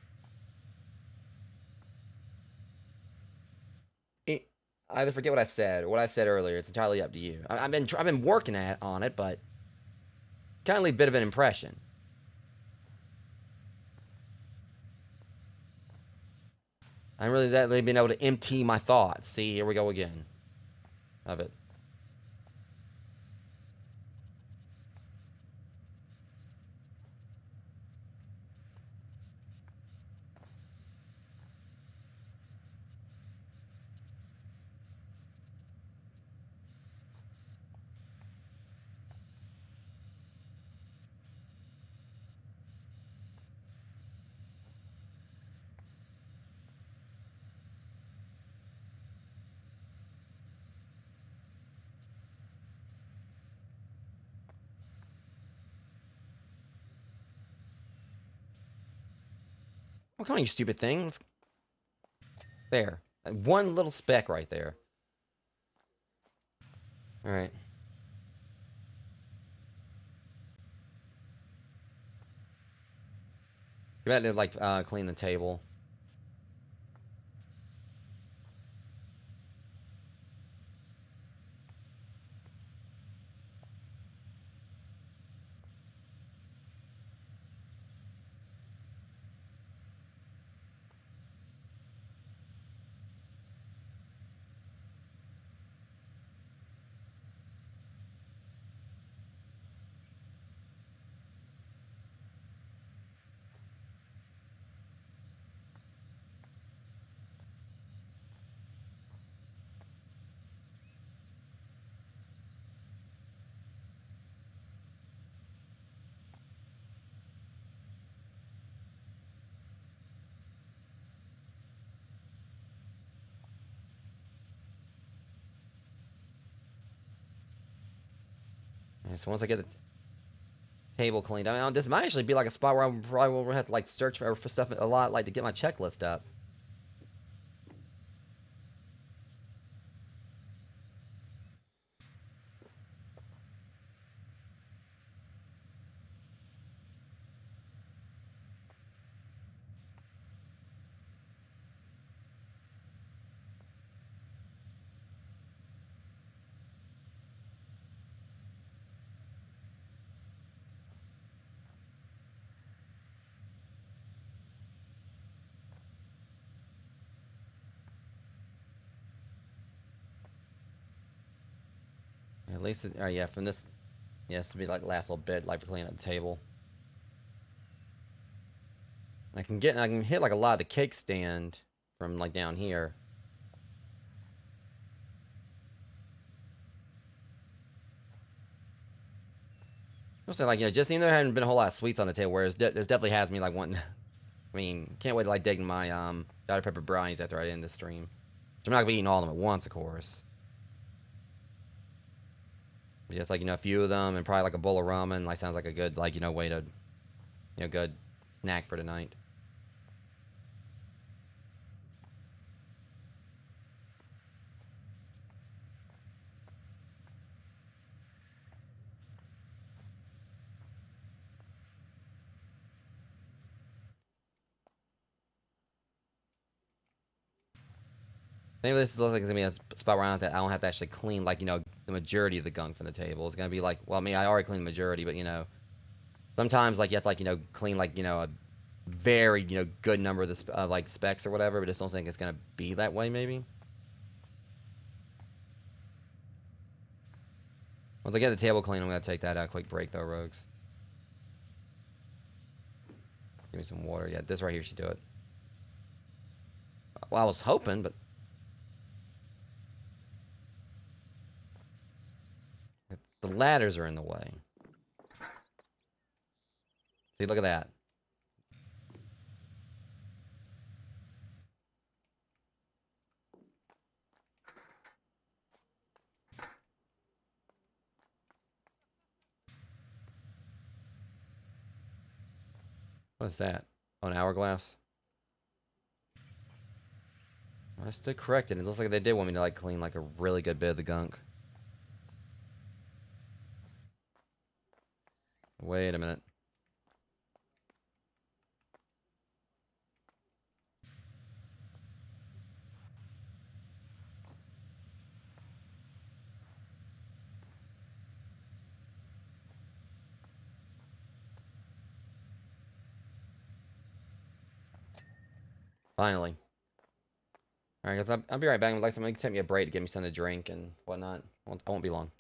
[SPEAKER 1] I either forget what I said or what I said earlier. It's entirely up to you. I've been working on it, but kind of leave a bit of an impression. I really exactly been able to empty my thoughts. See, here we go again. Of it. Oh, come on, you stupid thing. There. One little speck right there. Alright. You had to, like, clean the table. Okay, so once I get the table cleaned, I mean, this might actually be like a spot where I probably will have to like search for stuff a lot, like to get my checklist up. At least, yeah, from this, yeah, this to be like the last little bit, like for cleaning up the table. I can hit like a lot of the cake stand from like down here. I'll say like, you know, just even though there hadn't been a whole lot of sweets on the table, whereas this definitely has me like wanting. I mean, can't wait to like dig my Dr. Pepper brownies after I end this stream. So I'm not gonna be eating all of them at once, of course. But just like, you know, a few of them and probably like a bowl of ramen. Like sounds like a good like, you know, way to, you know, good snack for tonight. Maybe this looks like it's gonna be a spot where I don't have to actually clean like, you know, the majority of the gunk from the table. It's gonna be like, well, I mean, I already cleaned the majority, but you know, sometimes like you have to like, you know, clean like, you know, a very, you know, good number of the like specs or whatever, but just don't think it's gonna be that way maybe. Once I get the table clean, I'm gonna take that quick break though, Rogues. Give me some water. Yeah, this right here should do it. Well, I was hoping, but the ladders are in the way. See, look at that. What is that? Oh, an hourglass? I stood corrected. It looks like they did want me to like clean like a really good bit of the gunk. Wait a minute. Finally. Alright, guys, I'll be right back. Like, somebody take me a break to get me something to drink and whatnot. I won't be long.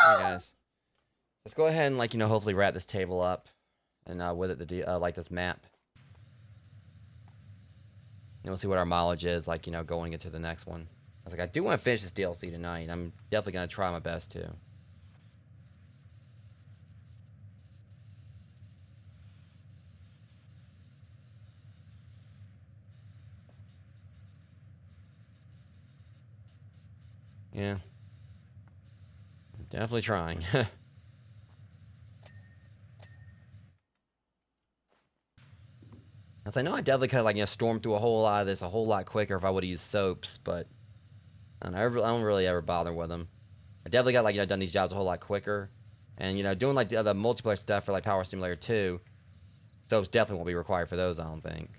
[SPEAKER 1] Alright, guys. Let's go ahead and, like, you know, hopefully wrap this table up. And with it, like this map. And we'll see what our mileage is, like, you know, going into the next one. I was like, I do want to finish this DLC tonight. I'm definitely going to try my best to. Yeah. I'm definitely trying. As I know I definitely could have, like, you know, stormed through a whole lot of this a whole lot quicker if I would have used soaps, but I don't really ever bother with them. I definitely got, like, you know, done these jobs a whole lot quicker. And, you know, doing, like, the other multiplayer stuff for, like, Power Simulator 2, soaps definitely won't be required for those, I don't think.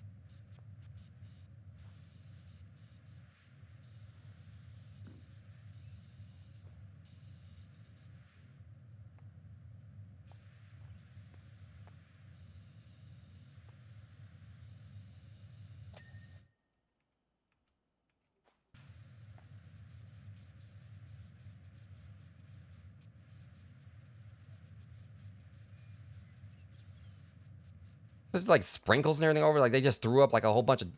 [SPEAKER 1] There's, like, sprinkles and everything over. Like, they just threw up, like, a whole bunch of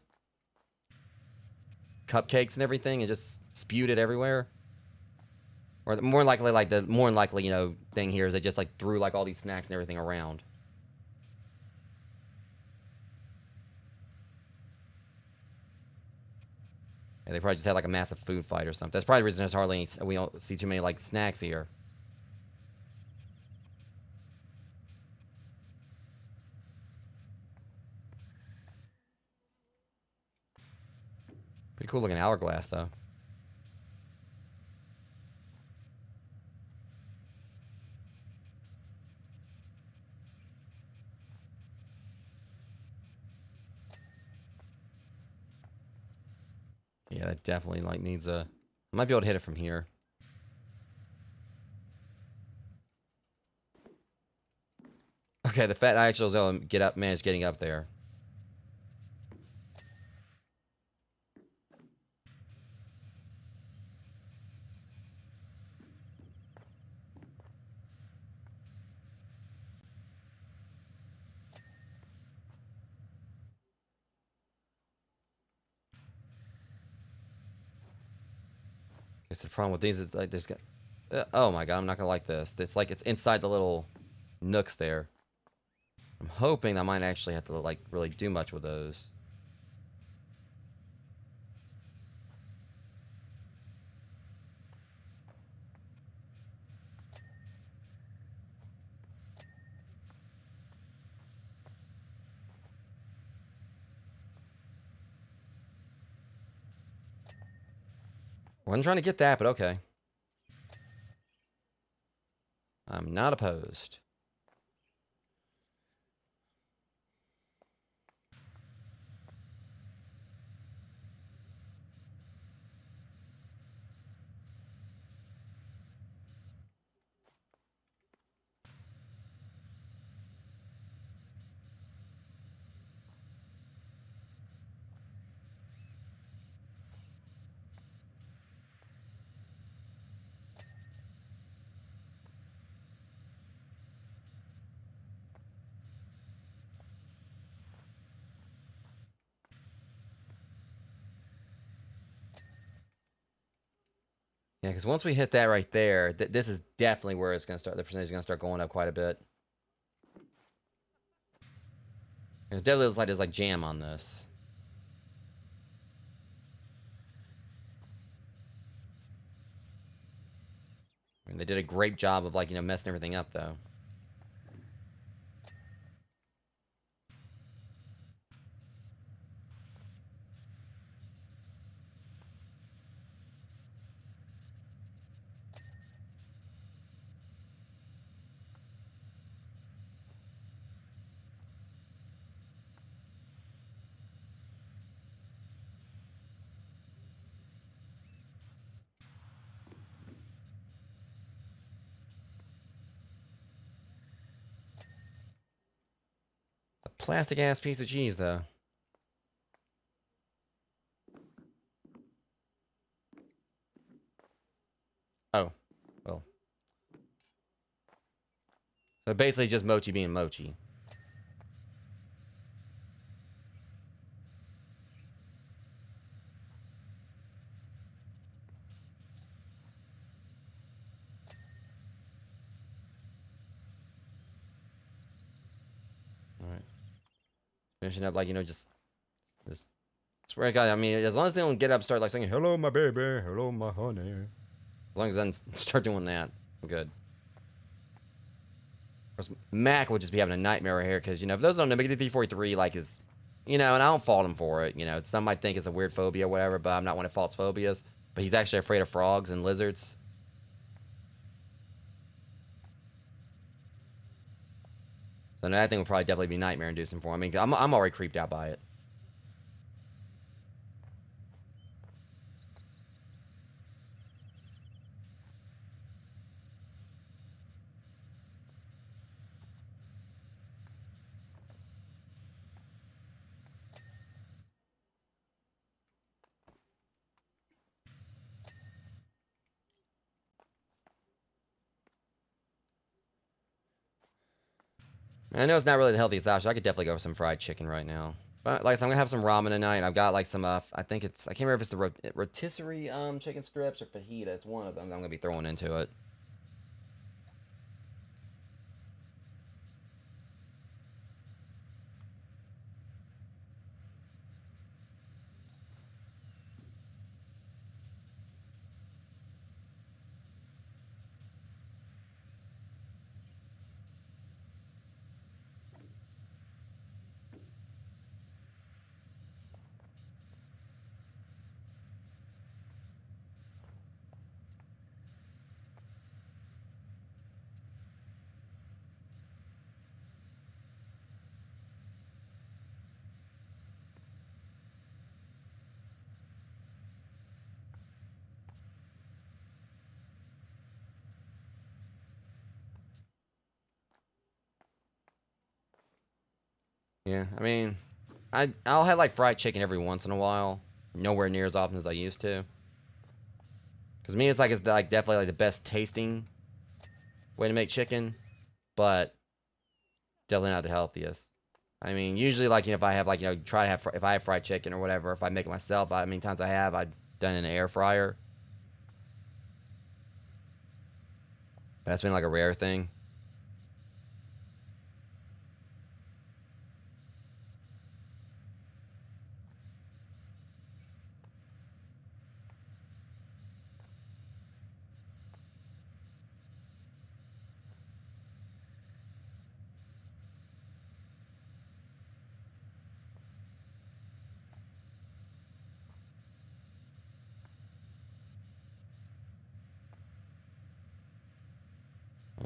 [SPEAKER 1] cupcakes and everything and just spewed it everywhere. Or more likely, like, the more likely, you know, thing here is they just, like, threw, like, all these snacks and everything around. Yeah, they probably just had, like, a massive food fight or something. That's probably the reason there's hardly any, we don't see too many, like, snacks here. Pretty cool looking hourglass, though. Yeah, that definitely, like, needs a... I might be able to hit it from here. Okay, the fat actual zone managed getting up there. Guess the problem with these is, like, there's... oh my god, I'm not gonna like this. It's like it's inside the little nooks there. I'm hoping I might actually have to, like, really do much with those. Wasn't trying to get that, but okay. I'm not opposed. Yeah, because once we hit that right there, this is definitely where it's going to start. The percentage is going to start going up quite a bit. It definitely looks like there's, like, jam on this. I mean, they did a great job of, like, you know, messing everything up, though. A plastic-ass piece of cheese, though. Oh. Well. So basically just Mochi being Mochi. finishing up, like, just swear to God, I mean, as long as they don't get up, start like singing, "Hello, my baby, hello, my honey." As long as then start doing that, I'm good. Of course, Mac would just be having a nightmare right here because, if those don't know, Mickey 343 like is, and I don't fault him for it. Some might think it's a weird phobia or whatever, but I'm not one of faults phobias. But he's actually afraid of frogs and lizards. So that thing would probably definitely be nightmare inducing for him. I mean, I'm already creeped out by it. I know it's not really the healthiest option. I could definitely go for some fried chicken right now. But like I said, I'm gonna have some ramen tonight. I've got like some I think I can't remember if it's the rotisserie chicken strips or fajita. It's one of them I'm gonna be throwing into it. Yeah, I mean, I'll have like fried chicken every once in a while. Nowhere near as often as I used to. Cause me, it's like definitely like the best tasting way to make chicken, but definitely not the healthiest. I mean, usually like if I have like try to have if I have fried chicken or whatever, if I make it myself, I mean times I've done it in an air fryer. But that's been like a rare thing.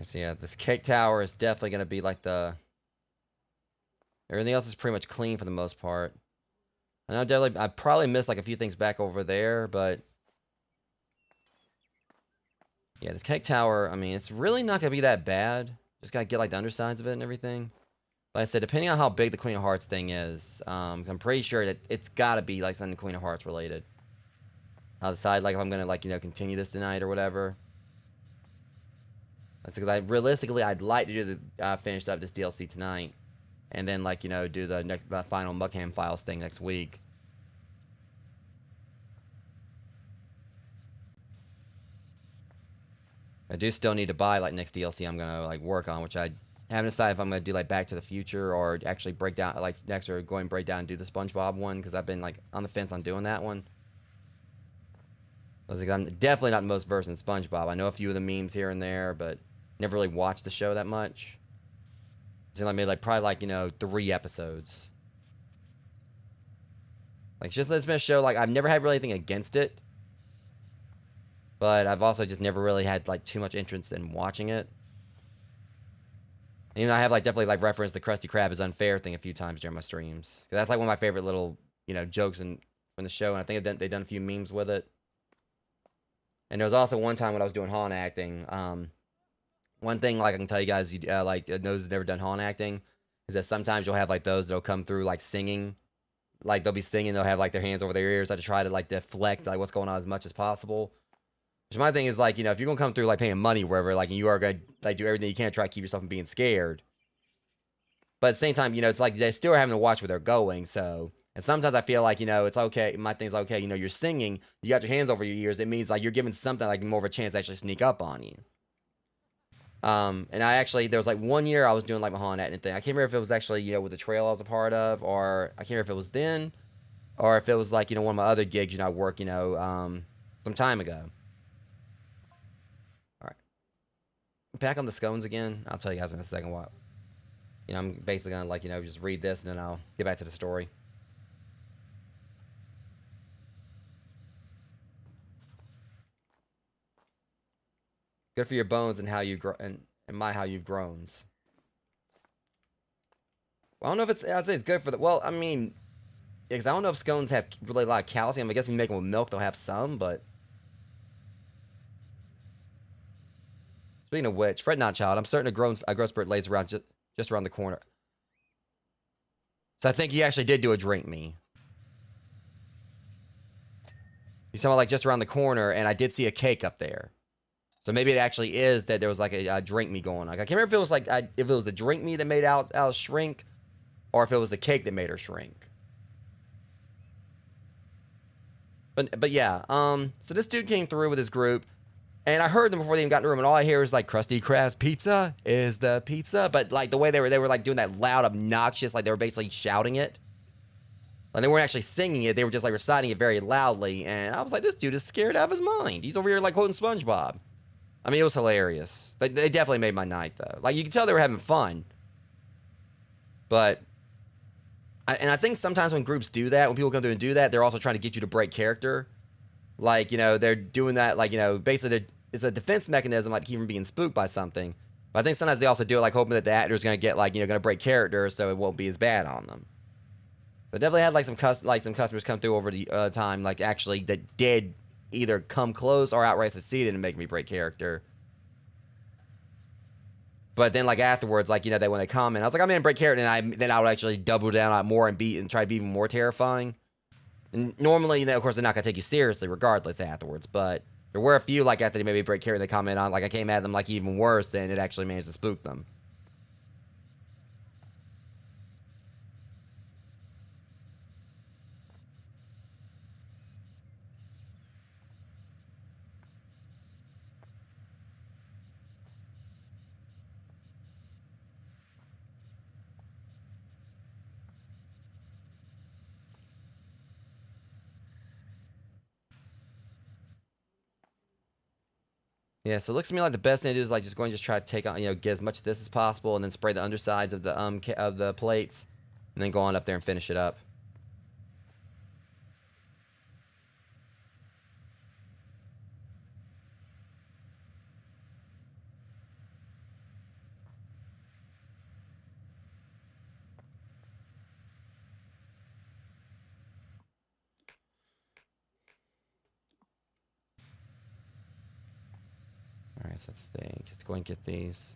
[SPEAKER 1] So yeah, this cake tower is definitely gonna be like the. Everything else is pretty much clean for the most part. I know definitely I probably missed like a few things back over there, but yeah, this cake tower, I mean, it's really not gonna be that bad. Just gotta get like the undersides of it and everything. Like I said, depending on how big the Queen of Hearts thing is, I'm pretty sure that it's gotta be like something Queen of Hearts related. I'll decide like if I'm gonna like continue this tonight or whatever. That's because realistically I'd like to do the finish up this DLC tonight, and then like do the final Muckham Files thing next week. I do still need to buy like next DLC I'm gonna like work on, which I haven't decided if I'm gonna do like Back to the Future or actually break down like next or go and break down and do the SpongeBob one because I've been like on the fence on doing that one. I'm definitely not the most versed in SpongeBob. I know a few of the memes here and there, but never really watched the show that much. So I made like probably like 3 episodes. Like it's been a show like I've never had really anything against it, but I've also just never really had like too much interest in watching it. And I have like definitely like referenced the Krusty Krab is unfair thing a few times during my streams. Cause that's like one of my favorite little jokes from the show, and I think they've done a few memes with it. And there was also one time when I was doing haunt acting. One thing like I can tell you guys, like those who've never done haunt acting, is that sometimes you'll have like those that'll come through like singing, like they'll be singing, they'll have like their hands over their ears, to try to like deflect like what's going on as much as possible. Which my thing is like if you're gonna come through like paying money wherever, like you are gonna like do everything you can to try to keep yourself from being scared. But at the same time, it's like they still are having to watch where they're going. So, and sometimes I feel like it's okay. My thing's okay. You're singing, you got your hands over your ears. It means like you're giving something like more of a chance to actually sneak up on you. And I actually, there was like 1 year I was doing like my Haunted Acting thing. I can't remember if it was actually, with the trail I was a part of, or I can't remember if it was then, or if it was like, one of my other gigs, I work, some time ago. All right. Back on the scones again. I'll tell you guys in a second what. I'm basically gonna like, just read this and then I'll get back to the story. Good for your bones and how you grow and how you've grown. Well, I don't know if I'd say it's good for the. Well, I mean, because I don't know if scones have really a lot of calcium. I guess if you make them with milk, they'll have some. But speaking of which, fret not, child. I'm certain a growth spurt lays around just around the corner. So I think he actually did do a drink me. He's talking about like just around the corner, and I did see a cake up there. So maybe it actually is that there was like a drink me going on. Like, I can't remember if it was like if it was the drink me that made Al shrink, or if it was the cake that made her shrink. But yeah, so this dude came through with his group, and I heard them before they even got in the room, and all I hear is like Krusty Krab's pizza is the pizza, but like the way they were like doing that loud, obnoxious, like they were basically shouting it. Like they weren't actually singing it, they were just like reciting it very loudly, and I was like, this dude is scared out of his mind. He's over here like quoting SpongeBob. I mean, it was hilarious. They definitely made my night though. Like you could tell they were having fun. But I think sometimes when groups do that, when people come through and do that, they're also trying to get you to break character. Like, they're doing that, like, basically it's a defense mechanism, like, to keep from being spooked by something. But I think sometimes they also do it, like, hoping that the actor's going to get, like, going to break character so it won't be as bad on them. So I definitely had, like, some customers come through over the time, like, actually, that did either come close or outright succeeded in making me break character. But then, like, afterwards, like, they when they comment, I was like, I'm going to break character, and then I would actually double down on more and try to be even more terrifying. And normally, of course, they're not going to take you seriously regardless afterwards, but there were a few, like, after they maybe break character, they comment on, like, I came at them, like, even worse, and it actually managed to spook them. Yeah, so it looks to me like the best thing to do is, like, just try to take on, get as much of this as possible, and then spray the undersides of the plates, and then go on up there and finish it up. Alright, so let's see. Just go and get these.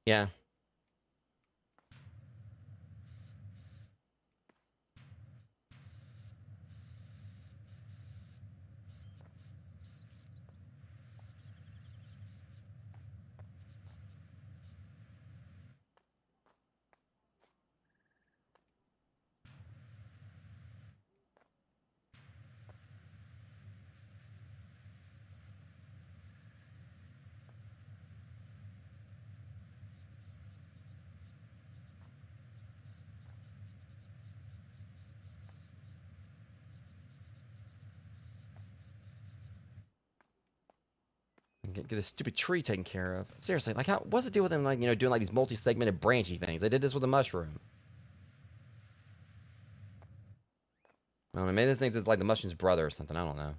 [SPEAKER 1] Yeah. Get this stupid tree taken care of. Seriously, like, what's the deal with them, like, doing, like, these multi-segmented branchy things? They did this with a mushroom. I don't know, maybe this thing is like the mushroom's brother or something. I don't know.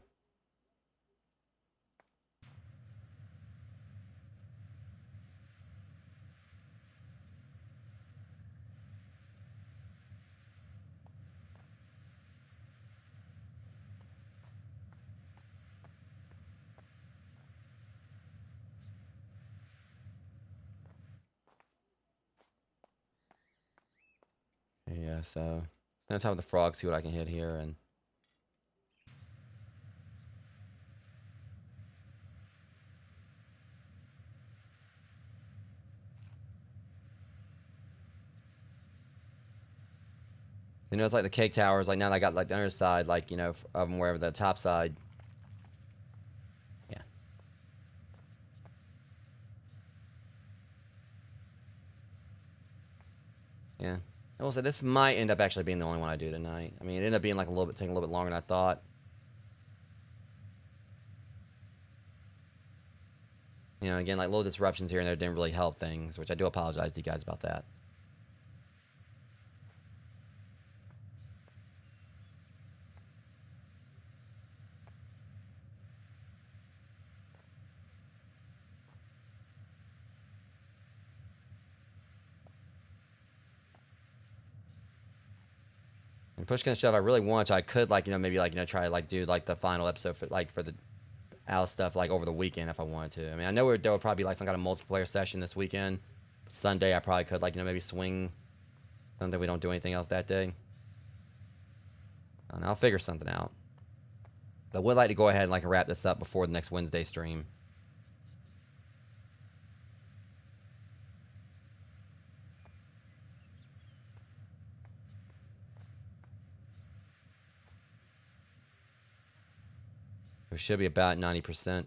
[SPEAKER 1] Yeah, so spend time with the frog, see what I can hit here, and you know, it's like the cake towers. Like now I got like the other side, like, you know, of them, wherever the top side. Yeah. Yeah. I will say this might end up actually being the only one I do tonight. I mean, it ended up being like a little bit, taking a little bit longer than I thought. You know, again, like little disruptions here and there didn't really help things, which I do apologize to you guys about that. And push kind of shove, I really want to. I could like, you know, maybe like, you know, try like do like the final episode for like for the Al stuff like over the weekend if I wanted to. I mean, I know there would probably be like some kind of multiplayer session this weekend. But Sunday I probably could like, you know, maybe swing Sunday we don't do anything else that day. And I'll figure something out. But I would like to go ahead and like wrap this up before the next Wednesday stream. We should be about 90%.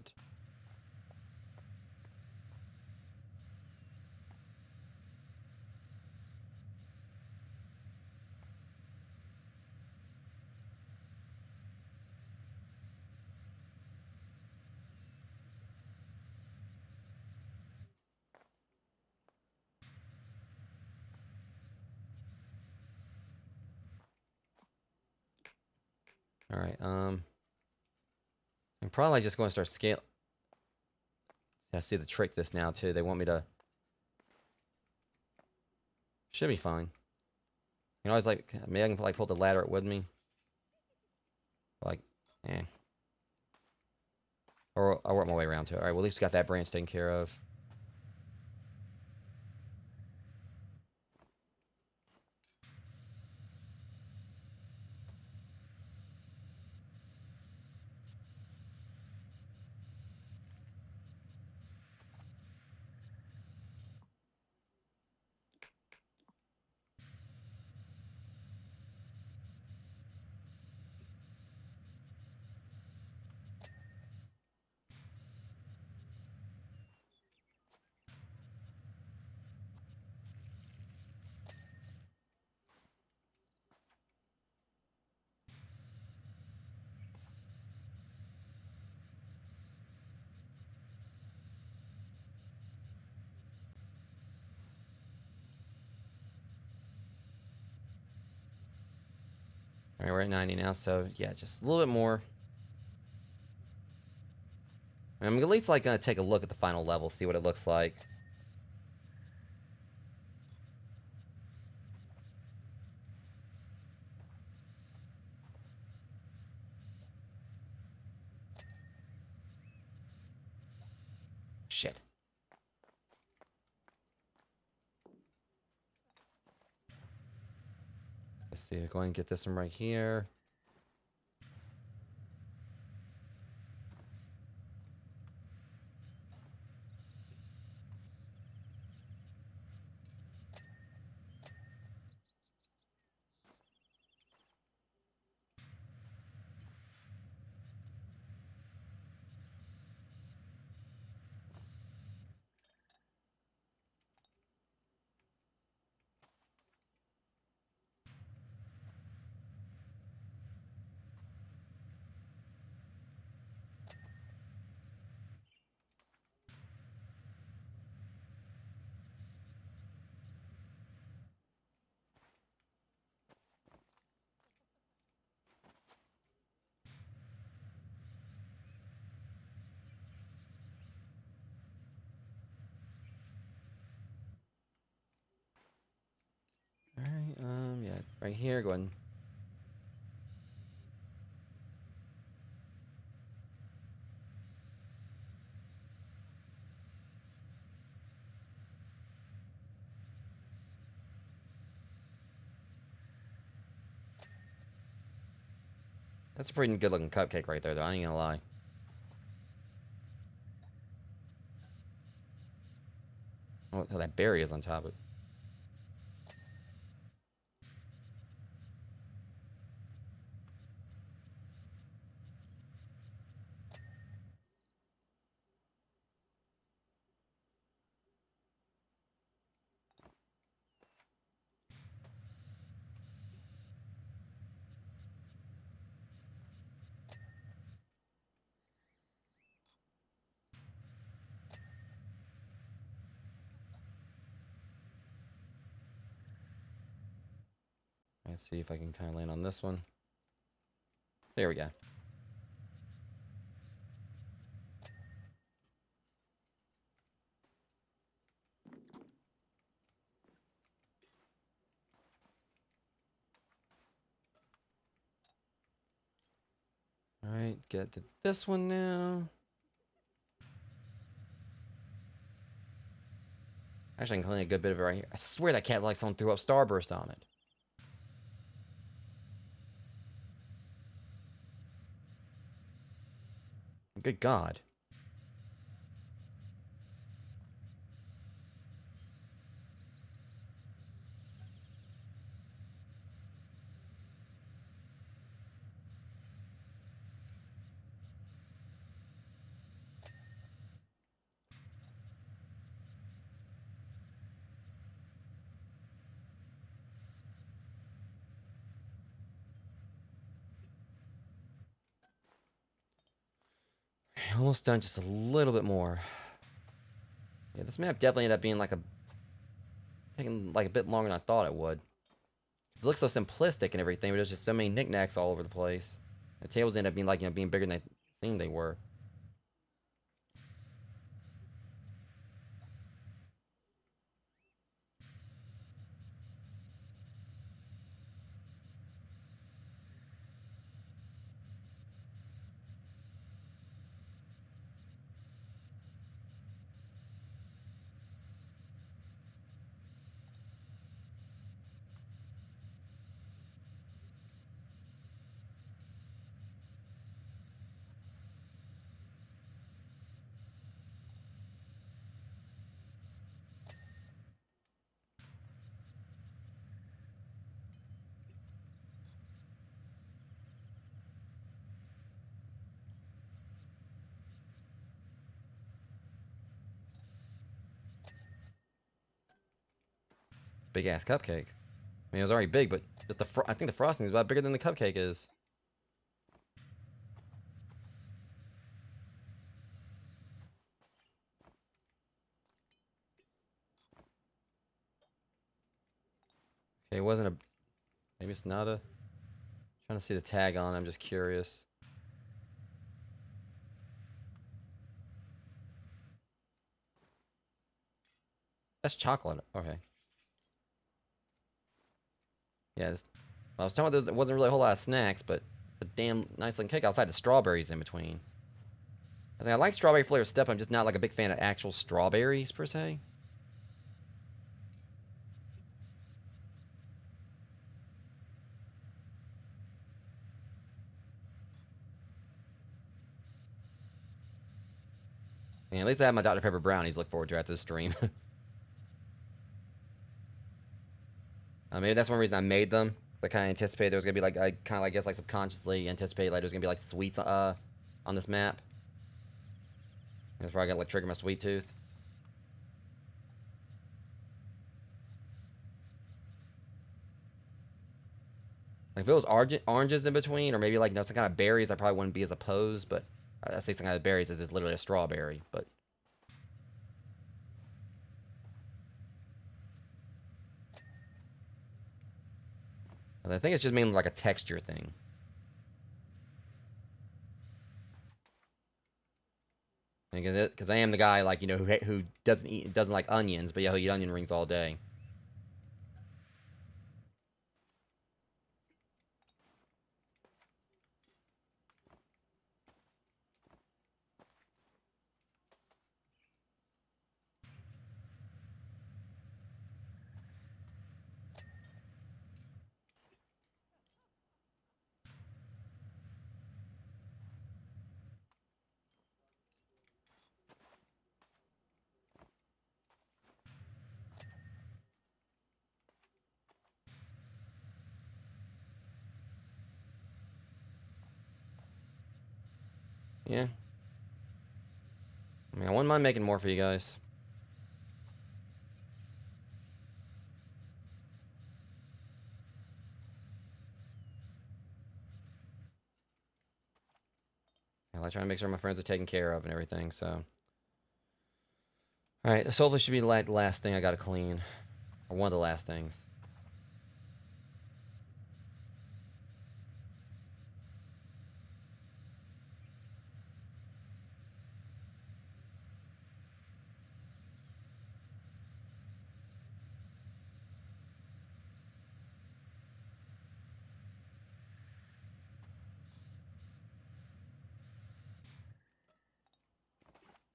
[SPEAKER 1] All right. I'm probably just going to start scaling. I see the trick this now too. They want me to. Should be fine. You know, I was like, maybe I can like pull the ladder with me. Like, eh. Or I'll work my way around to it. All right, well, at least got that branch taken care of. All right, we're at 90 now, so yeah, just a little bit more. I'm at least like gonna take a look at the final level, see what it looks like. Shit. Let's see. Go ahead and get this one right here. All right. Yeah, right here. Go ahead. That's a pretty good looking cupcake right there, though. I ain't gonna lie. Oh, that berry is on top of it. Let's see if I can kind of land on this one. There we go. Alright, get to this one now. Actually, I can clean a good bit of it right here. I swear that cat like someone threw up Starburst on it. Good God. Almost done, just a little bit more. Yeah, this map definitely ended up being like taking like a bit longer than I thought it would. It looks so simplistic and everything, but there's just so many knickknacks all over the place. The tables end up being like, being bigger than they seemed they were. Big ass cupcake. I mean, it was already big, but just I think the frosting is about bigger than the cupcake is. Okay, it wasn't a. Maybe it's not a. Trying to see the tag on. I'm just curious. That's chocolate. Okay. Yeah. I was talking about there wasn't really a whole lot of snacks, but a damn nice looking cake outside the strawberries in between. I like strawberry flavored stuff. I'm just not like a big fan of actual strawberries per se. Yeah, at least I have my Dr. Pepper brownies to look forward to after the stream. Maybe that's one reason I made them. I kind of anticipated there was gonna be like, I kind of, I guess, like subconsciously anticipated like there's gonna be like sweets on this map. That's where I got like trigger my sweet tooth. Like if it was oranges in between, or maybe like some kind of berries, I probably wouldn't be as opposed. But I say some kind of berries as it's literally a strawberry. But I think it's just mainly like a texture thing. Because I am the guy like who doesn't like onions, but yeah, he'll eat onion rings all day. Yeah. I mean, I wouldn't mind making more for you guys. I like trying to make sure my friends are taken care of and everything, so. Alright, this hopefully should be the last thing I gotta clean. Or one of the last things.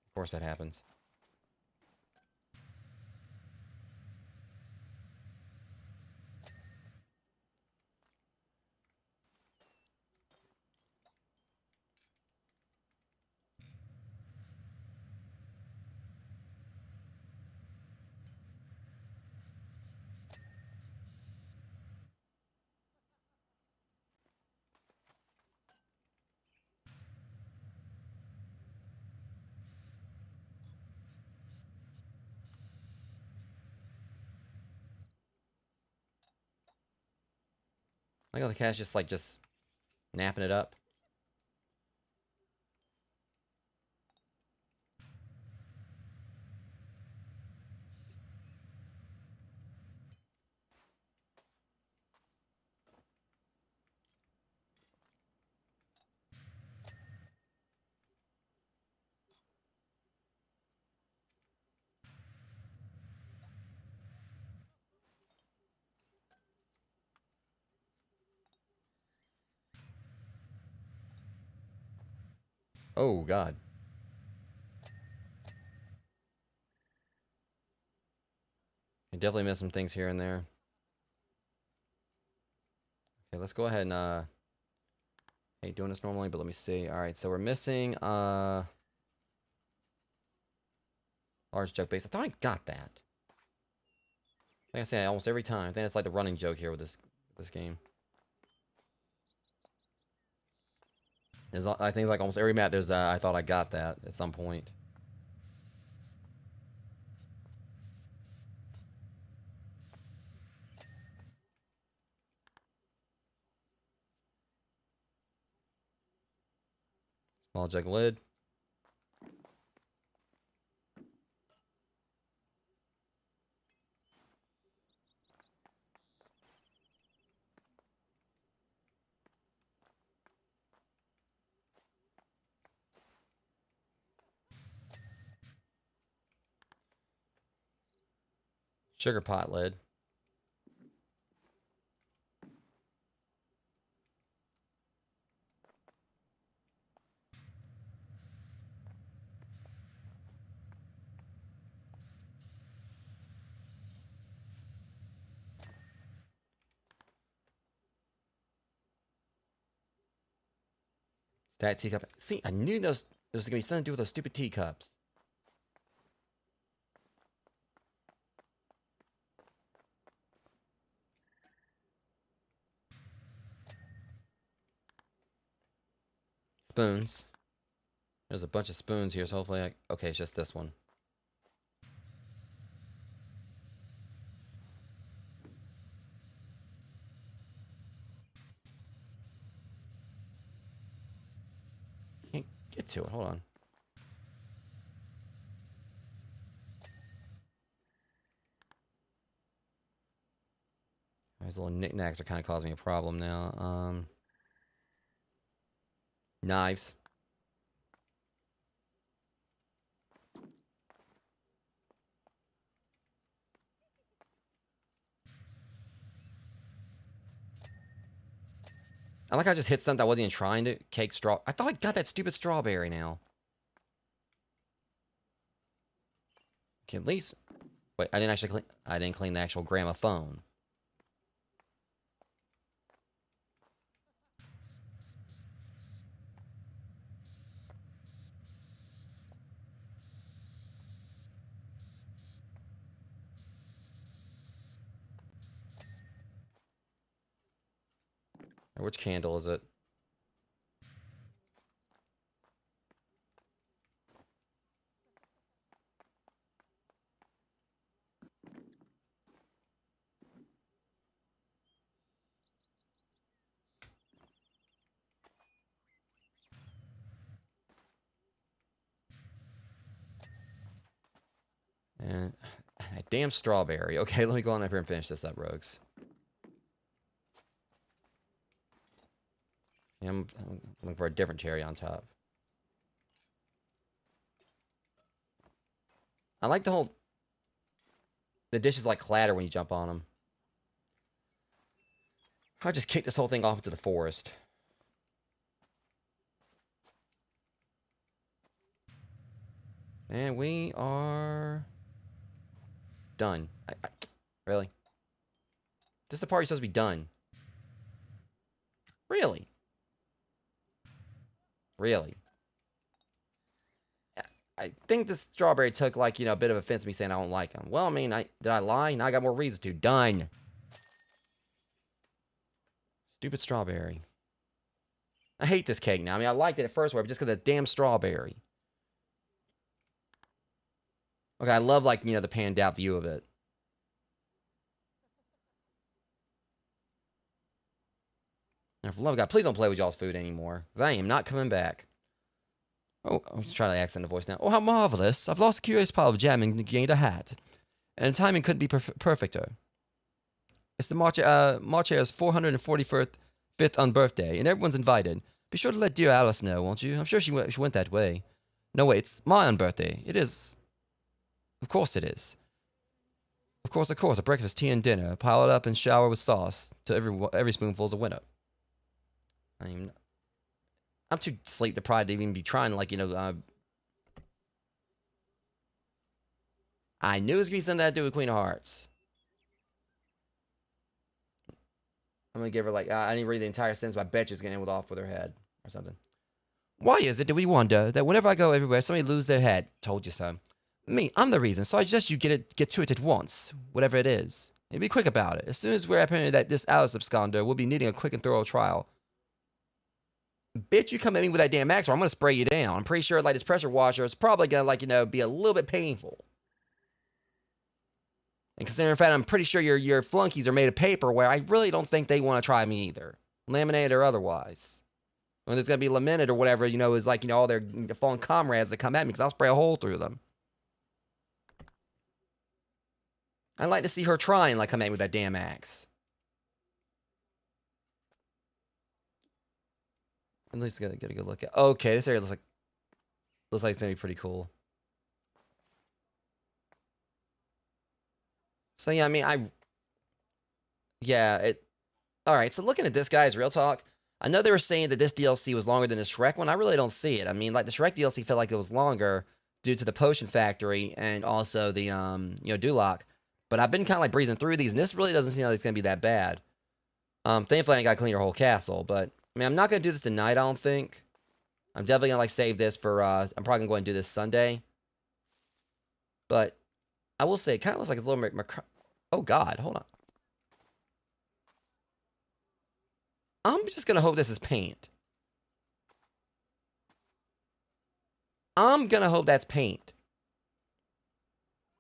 [SPEAKER 1] Of course that happens. I got the cat's just napping it up. Oh, God. I definitely missed some things here and there. Okay, let's go ahead and, hate doing this normally, but let me see. Alright, so we're missing, large joke base. I thought I got that. Like I say, almost every time. I think it's like the running joke here with this game. I think like almost every map there's I thought I got that at some point. Small jug lid. Sugar pot lid. Stack teacup. See, I knew there was gonna be something to do with those stupid teacups. Spoons. There's a bunch of spoons here, so hopefully okay, it's just this one. Can't get to it. Hold on. These little knickknacks are kind of causing me a problem now. Knives. I like I just hit something I wasn't even trying to. Cake straw. I thought I got that stupid strawberry now. Okay, at least. Wait, I didn't actually clean. I didn't clean the actual gramophone. Which candle is it? And that damn strawberry. Okay, let me go on up here and finish this up, Rogues. Yeah, I'm looking for a different cherry on top. I like the dishes like clatter when you jump on them. I'll just kick this whole thing off into the forest. And we are done. Really? This is the part you're supposed to be done. Really? Really? I think this strawberry took, like, a bit of offense to me saying I don't like them. Well, I mean, did I lie? Now I got more reasons to. Done. Stupid strawberry. I hate this cake now. I mean, I liked it at first, just because of the damn strawberry. Okay, I love, like, the panned out view of it. And for the love of God, please don't play with y'all's food anymore. Because I am not coming back. Oh, I'm just trying to accent the voice now. Oh, how marvelous. I've lost a curious pile of jam and gained a hat. And the timing couldn't be perfecter. It's the March Air's 445th unbirthday, and everyone's invited. Be sure to let dear Alice know, won't you? I'm sure she went that way. No, wait, it's my unbirthday. It is. Of course it is. Of course, a breakfast, tea, and dinner. Pile it up and shower with sauce till every spoonful's a winner. I'm too sleep deprived to even be trying, like, I knew it was going to be something that to do with Queen of Hearts. I'm going to give her, like, I didn't read the entire sentence, but I bet she's going to end off with her head or something. Why is it that we wonder that whenever I go everywhere, somebody loses their head? Told you so. Me, I'm the reason, so I suggest you get to it at once, whatever it is. And be quick about it. As soon as we're apprehended that this Alice absconder will be needing a quick and thorough trial. Bitch, you come at me with that damn axe, or I'm going to spray you down. I'm pretty sure, like, this pressure washer is probably going to, like, be a little bit painful. And considering the fact I'm pretty sure your flunkies are made of paper, where I really don't think they want to try me either. Laminated or otherwise. When it's going to be lamented or whatever, is like, all their fallen comrades that come at me, because I'll spray a hole through them. I'd like to see her try and, like, come at me with that damn axe. At least get a good look at. Okay, this area looks like it's gonna be pretty cool. So yeah, I mean, all right. So looking at this, guys, real talk. I know they were saying that this DLC was longer than the Shrek one. I really don't see it. I mean, like, the Shrek DLC felt like it was longer due to the potion factory and also the Duloc. But I've been kind of like breezing through these, and this really doesn't seem like it's gonna be that bad. Thankfully I ain't gotta clean your whole castle, but I mean, I'm not gonna do this tonight, I don't think. I'm definitely gonna, like, save this for I'm probably gonna go and do this Sunday. But I will say it kind of looks like it's a little oh god, hold on. I'm just gonna hope this is paint. I'm gonna hope that's paint.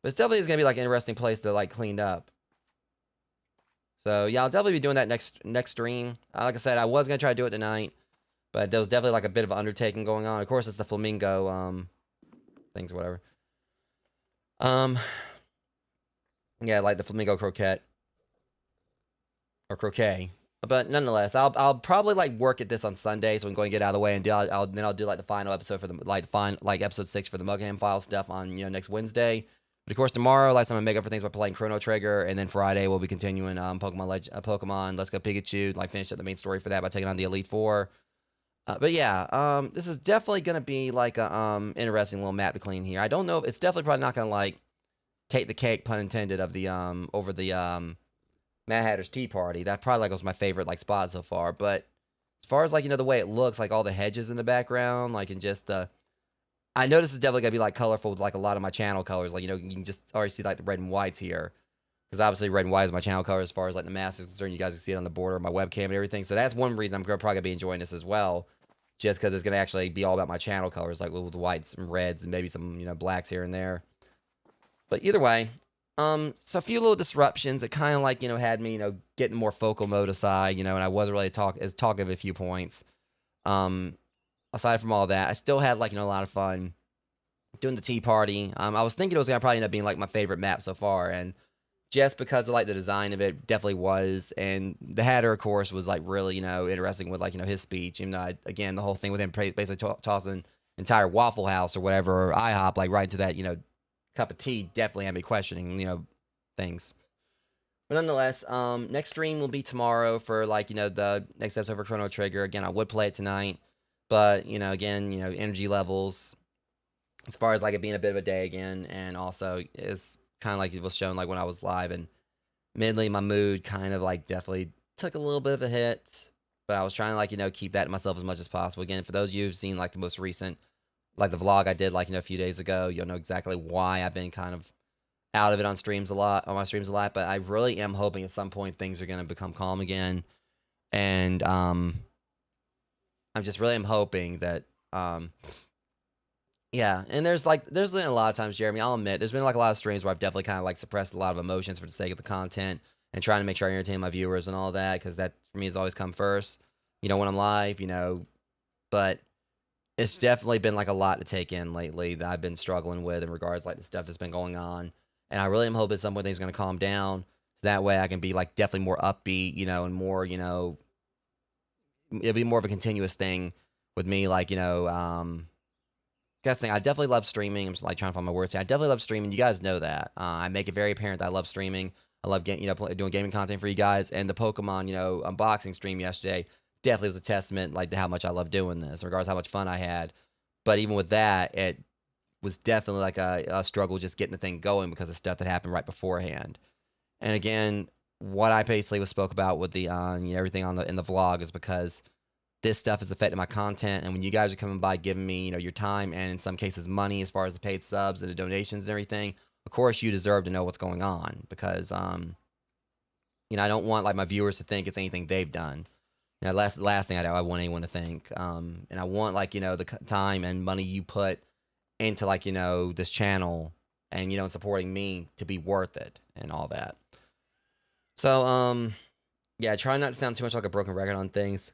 [SPEAKER 1] But it's definitely gonna be, like, an interesting place to, like, clean up. So yeah, I'll definitely be doing that next stream. Like I said, I was gonna try to do it tonight, but there was definitely, like, a bit of an undertaking going on. Of course, it's the flamingo things, or whatever. Yeah, like the flamingo croquette or croquet. But nonetheless, I'll probably, like, work at this on Sunday, so I'm going to get out of the way, and then I'll do, like, the final episode for the episode 6 for the Mugham File stuff on next Wednesday. But of course, tomorrow, like, I'm gonna make up for things by playing Chrono Trigger, and then Friday we'll be continuing Pokemon Let's Go Pikachu, like, finish up the main story for that by taking on the Elite Four. But yeah, this is definitely gonna be, like, a interesting little map to clean here. I don't know if it's definitely probably not gonna, like, take the cake, pun intended, of the over the Mad Hatter's Tea Party. That probably, like, was my favorite, like, spot so far. But as far as, like, the way it looks, like all the hedges in the background, like, and just I know this is definitely gonna be, like, colorful with, like, a lot of my channel colors. Like, you can just already see, like, the red and whites here, because obviously red and white is my channel color as far as, like, the mask is concerned. You guys can see it on the border of my webcam and everything. So that's one reason I'm probably gonna be enjoying this as well, just because it's gonna actually be all about my channel colors, like with whites and reds and maybe some blacks here and there. But either way, so a few little disruptions that kind of, like, had me getting more focal mode aside, and I wasn't really talking a few points. Aside from all that, I still had, like, a lot of fun doing the tea party. I was thinking it was gonna probably end up being like my favorite map so far, and just because of like the design of it, definitely was. And the Hatter, of course, was like really interesting with like his speech. Even though again the whole thing with him basically tossing entire Waffle House or whatever or IHOP like right into that cup of tea definitely had me questioning things. But nonetheless, next stream will be tomorrow for like the next episode for Chrono Trigger. Again, I would play it tonight, but again, energy levels as far as like it being a bit of a day again, and also is kind of like it was shown like when I was live, and admittedly my mood kind of like definitely took a little bit of a hit, but I was trying to like keep that to myself as much as possible. Again, for those of you who've seen like the most recent like the vlog I did like a few days ago, you'll know exactly why I've been kind of out of it on streams a lot, on my streams a lot. But I really am hoping at some point things are going to become calm again, and I'm just really am hoping that yeah. And there's been a lot of times, Jeremy, I'll admit there's been like a lot of streams where I've definitely kind of like suppressed a lot of emotions for the sake of the content and trying to make sure I entertain my viewers and all that, because that for me has always come first, when I'm live, but it's definitely been like a lot to take in lately that I've been struggling with in regards to, like the stuff that's been going on. And I really am hoping at some point things are going to calm down. So that way I can be like definitely more upbeat, and more, it'll be more of a continuous thing with me. Like, guys, thing, I definitely love streaming. I'm just like trying to find my words here. I definitely love streaming. You guys know that. I make it very apparent that I love streaming. I love getting, doing gaming content for you guys. And the Pokemon, unboxing stream yesterday definitely was a testament like to how much I love doing this, regardless of how much fun I had. But even with that, it was definitely like a struggle just getting the thing going because of stuff that happened right beforehand. And again, what I basically spoke about with the everything in the vlog is because this stuff is affecting my content, and when you guys are coming by giving me your time and in some cases money as far as the paid subs and the donations and everything, of course you deserve to know what's going on, because I don't want like my viewers to think it's anything they've done. Last thing I want anyone to think, and I want like the time and money you put into like this channel and supporting me to be worth it and all that. So yeah, try not to sound too much like a broken record on things.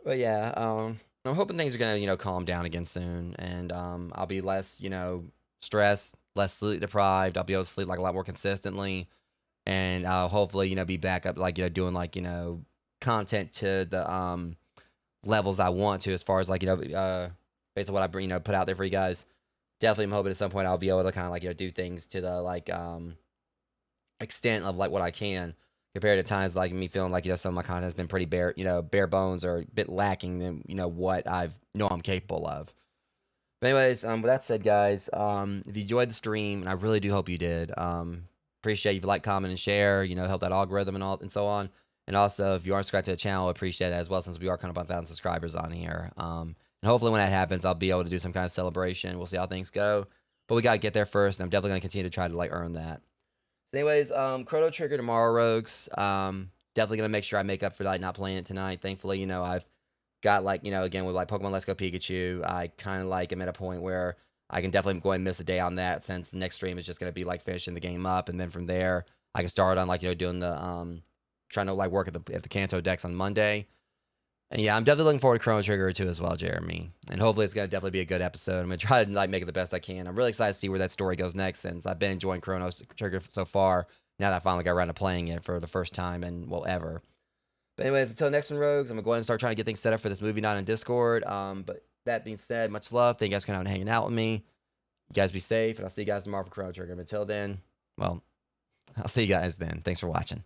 [SPEAKER 1] But yeah, I'm hoping things are gonna calm down again soon, and I'll be less stressed, less sleep deprived. I'll be able to sleep like a lot more consistently, and I'll hopefully be back up like doing like content to the levels I want to, as far as like based on what I bring put out there for you guys. Definitely, I'm hoping at some point I'll be able to kind of like do things to the like extent of like what I can, compared to times like me feeling like some of my content has been pretty bare bones or a bit lacking than what I'm capable of. But anyways, with that said, guys, if you enjoyed the stream, and I really do hope you did, appreciate you like, comment, and share. Help that algorithm and all and so on. And also, if you aren't subscribed to the channel, I appreciate it as well, since we are kind of about 1,000 subscribers on here. And hopefully when that happens, I'll be able to do some kind of celebration. We'll see how things go, but we gotta get there first, and I'm definitely gonna continue to try to like earn that. So anyways, Chrono Trigger tomorrow, Rogues. Definitely gonna make sure I make up for like not playing it tonight. Thankfully, I've got like again with like Pokemon Let's Go Pikachu, I kind of like am at a point where I can definitely go ahead and miss a day on that, since the next stream is just gonna be like finishing the game up, and then from there I can start on like doing the trying to like work at the Kanto decks on Monday. And yeah, I'm definitely looking forward to Chrono Trigger too as well, Jeremy. And hopefully it's gonna definitely be a good episode. I'm gonna try to like make it the best I can. I'm really excited to see where that story goes next, since I've been enjoying Chrono Trigger so far. Now that I finally got around to playing it for the first time and well ever. But anyways, until next one, Rogues, I'm gonna go ahead and start trying to get things set up for this movie night on Discord. But that being said, much love. Thank you guys for coming out and hanging out with me. You guys be safe, and I'll see you guys tomorrow for Chrono Trigger. But until then, well, I'll see you guys then. Thanks for watching.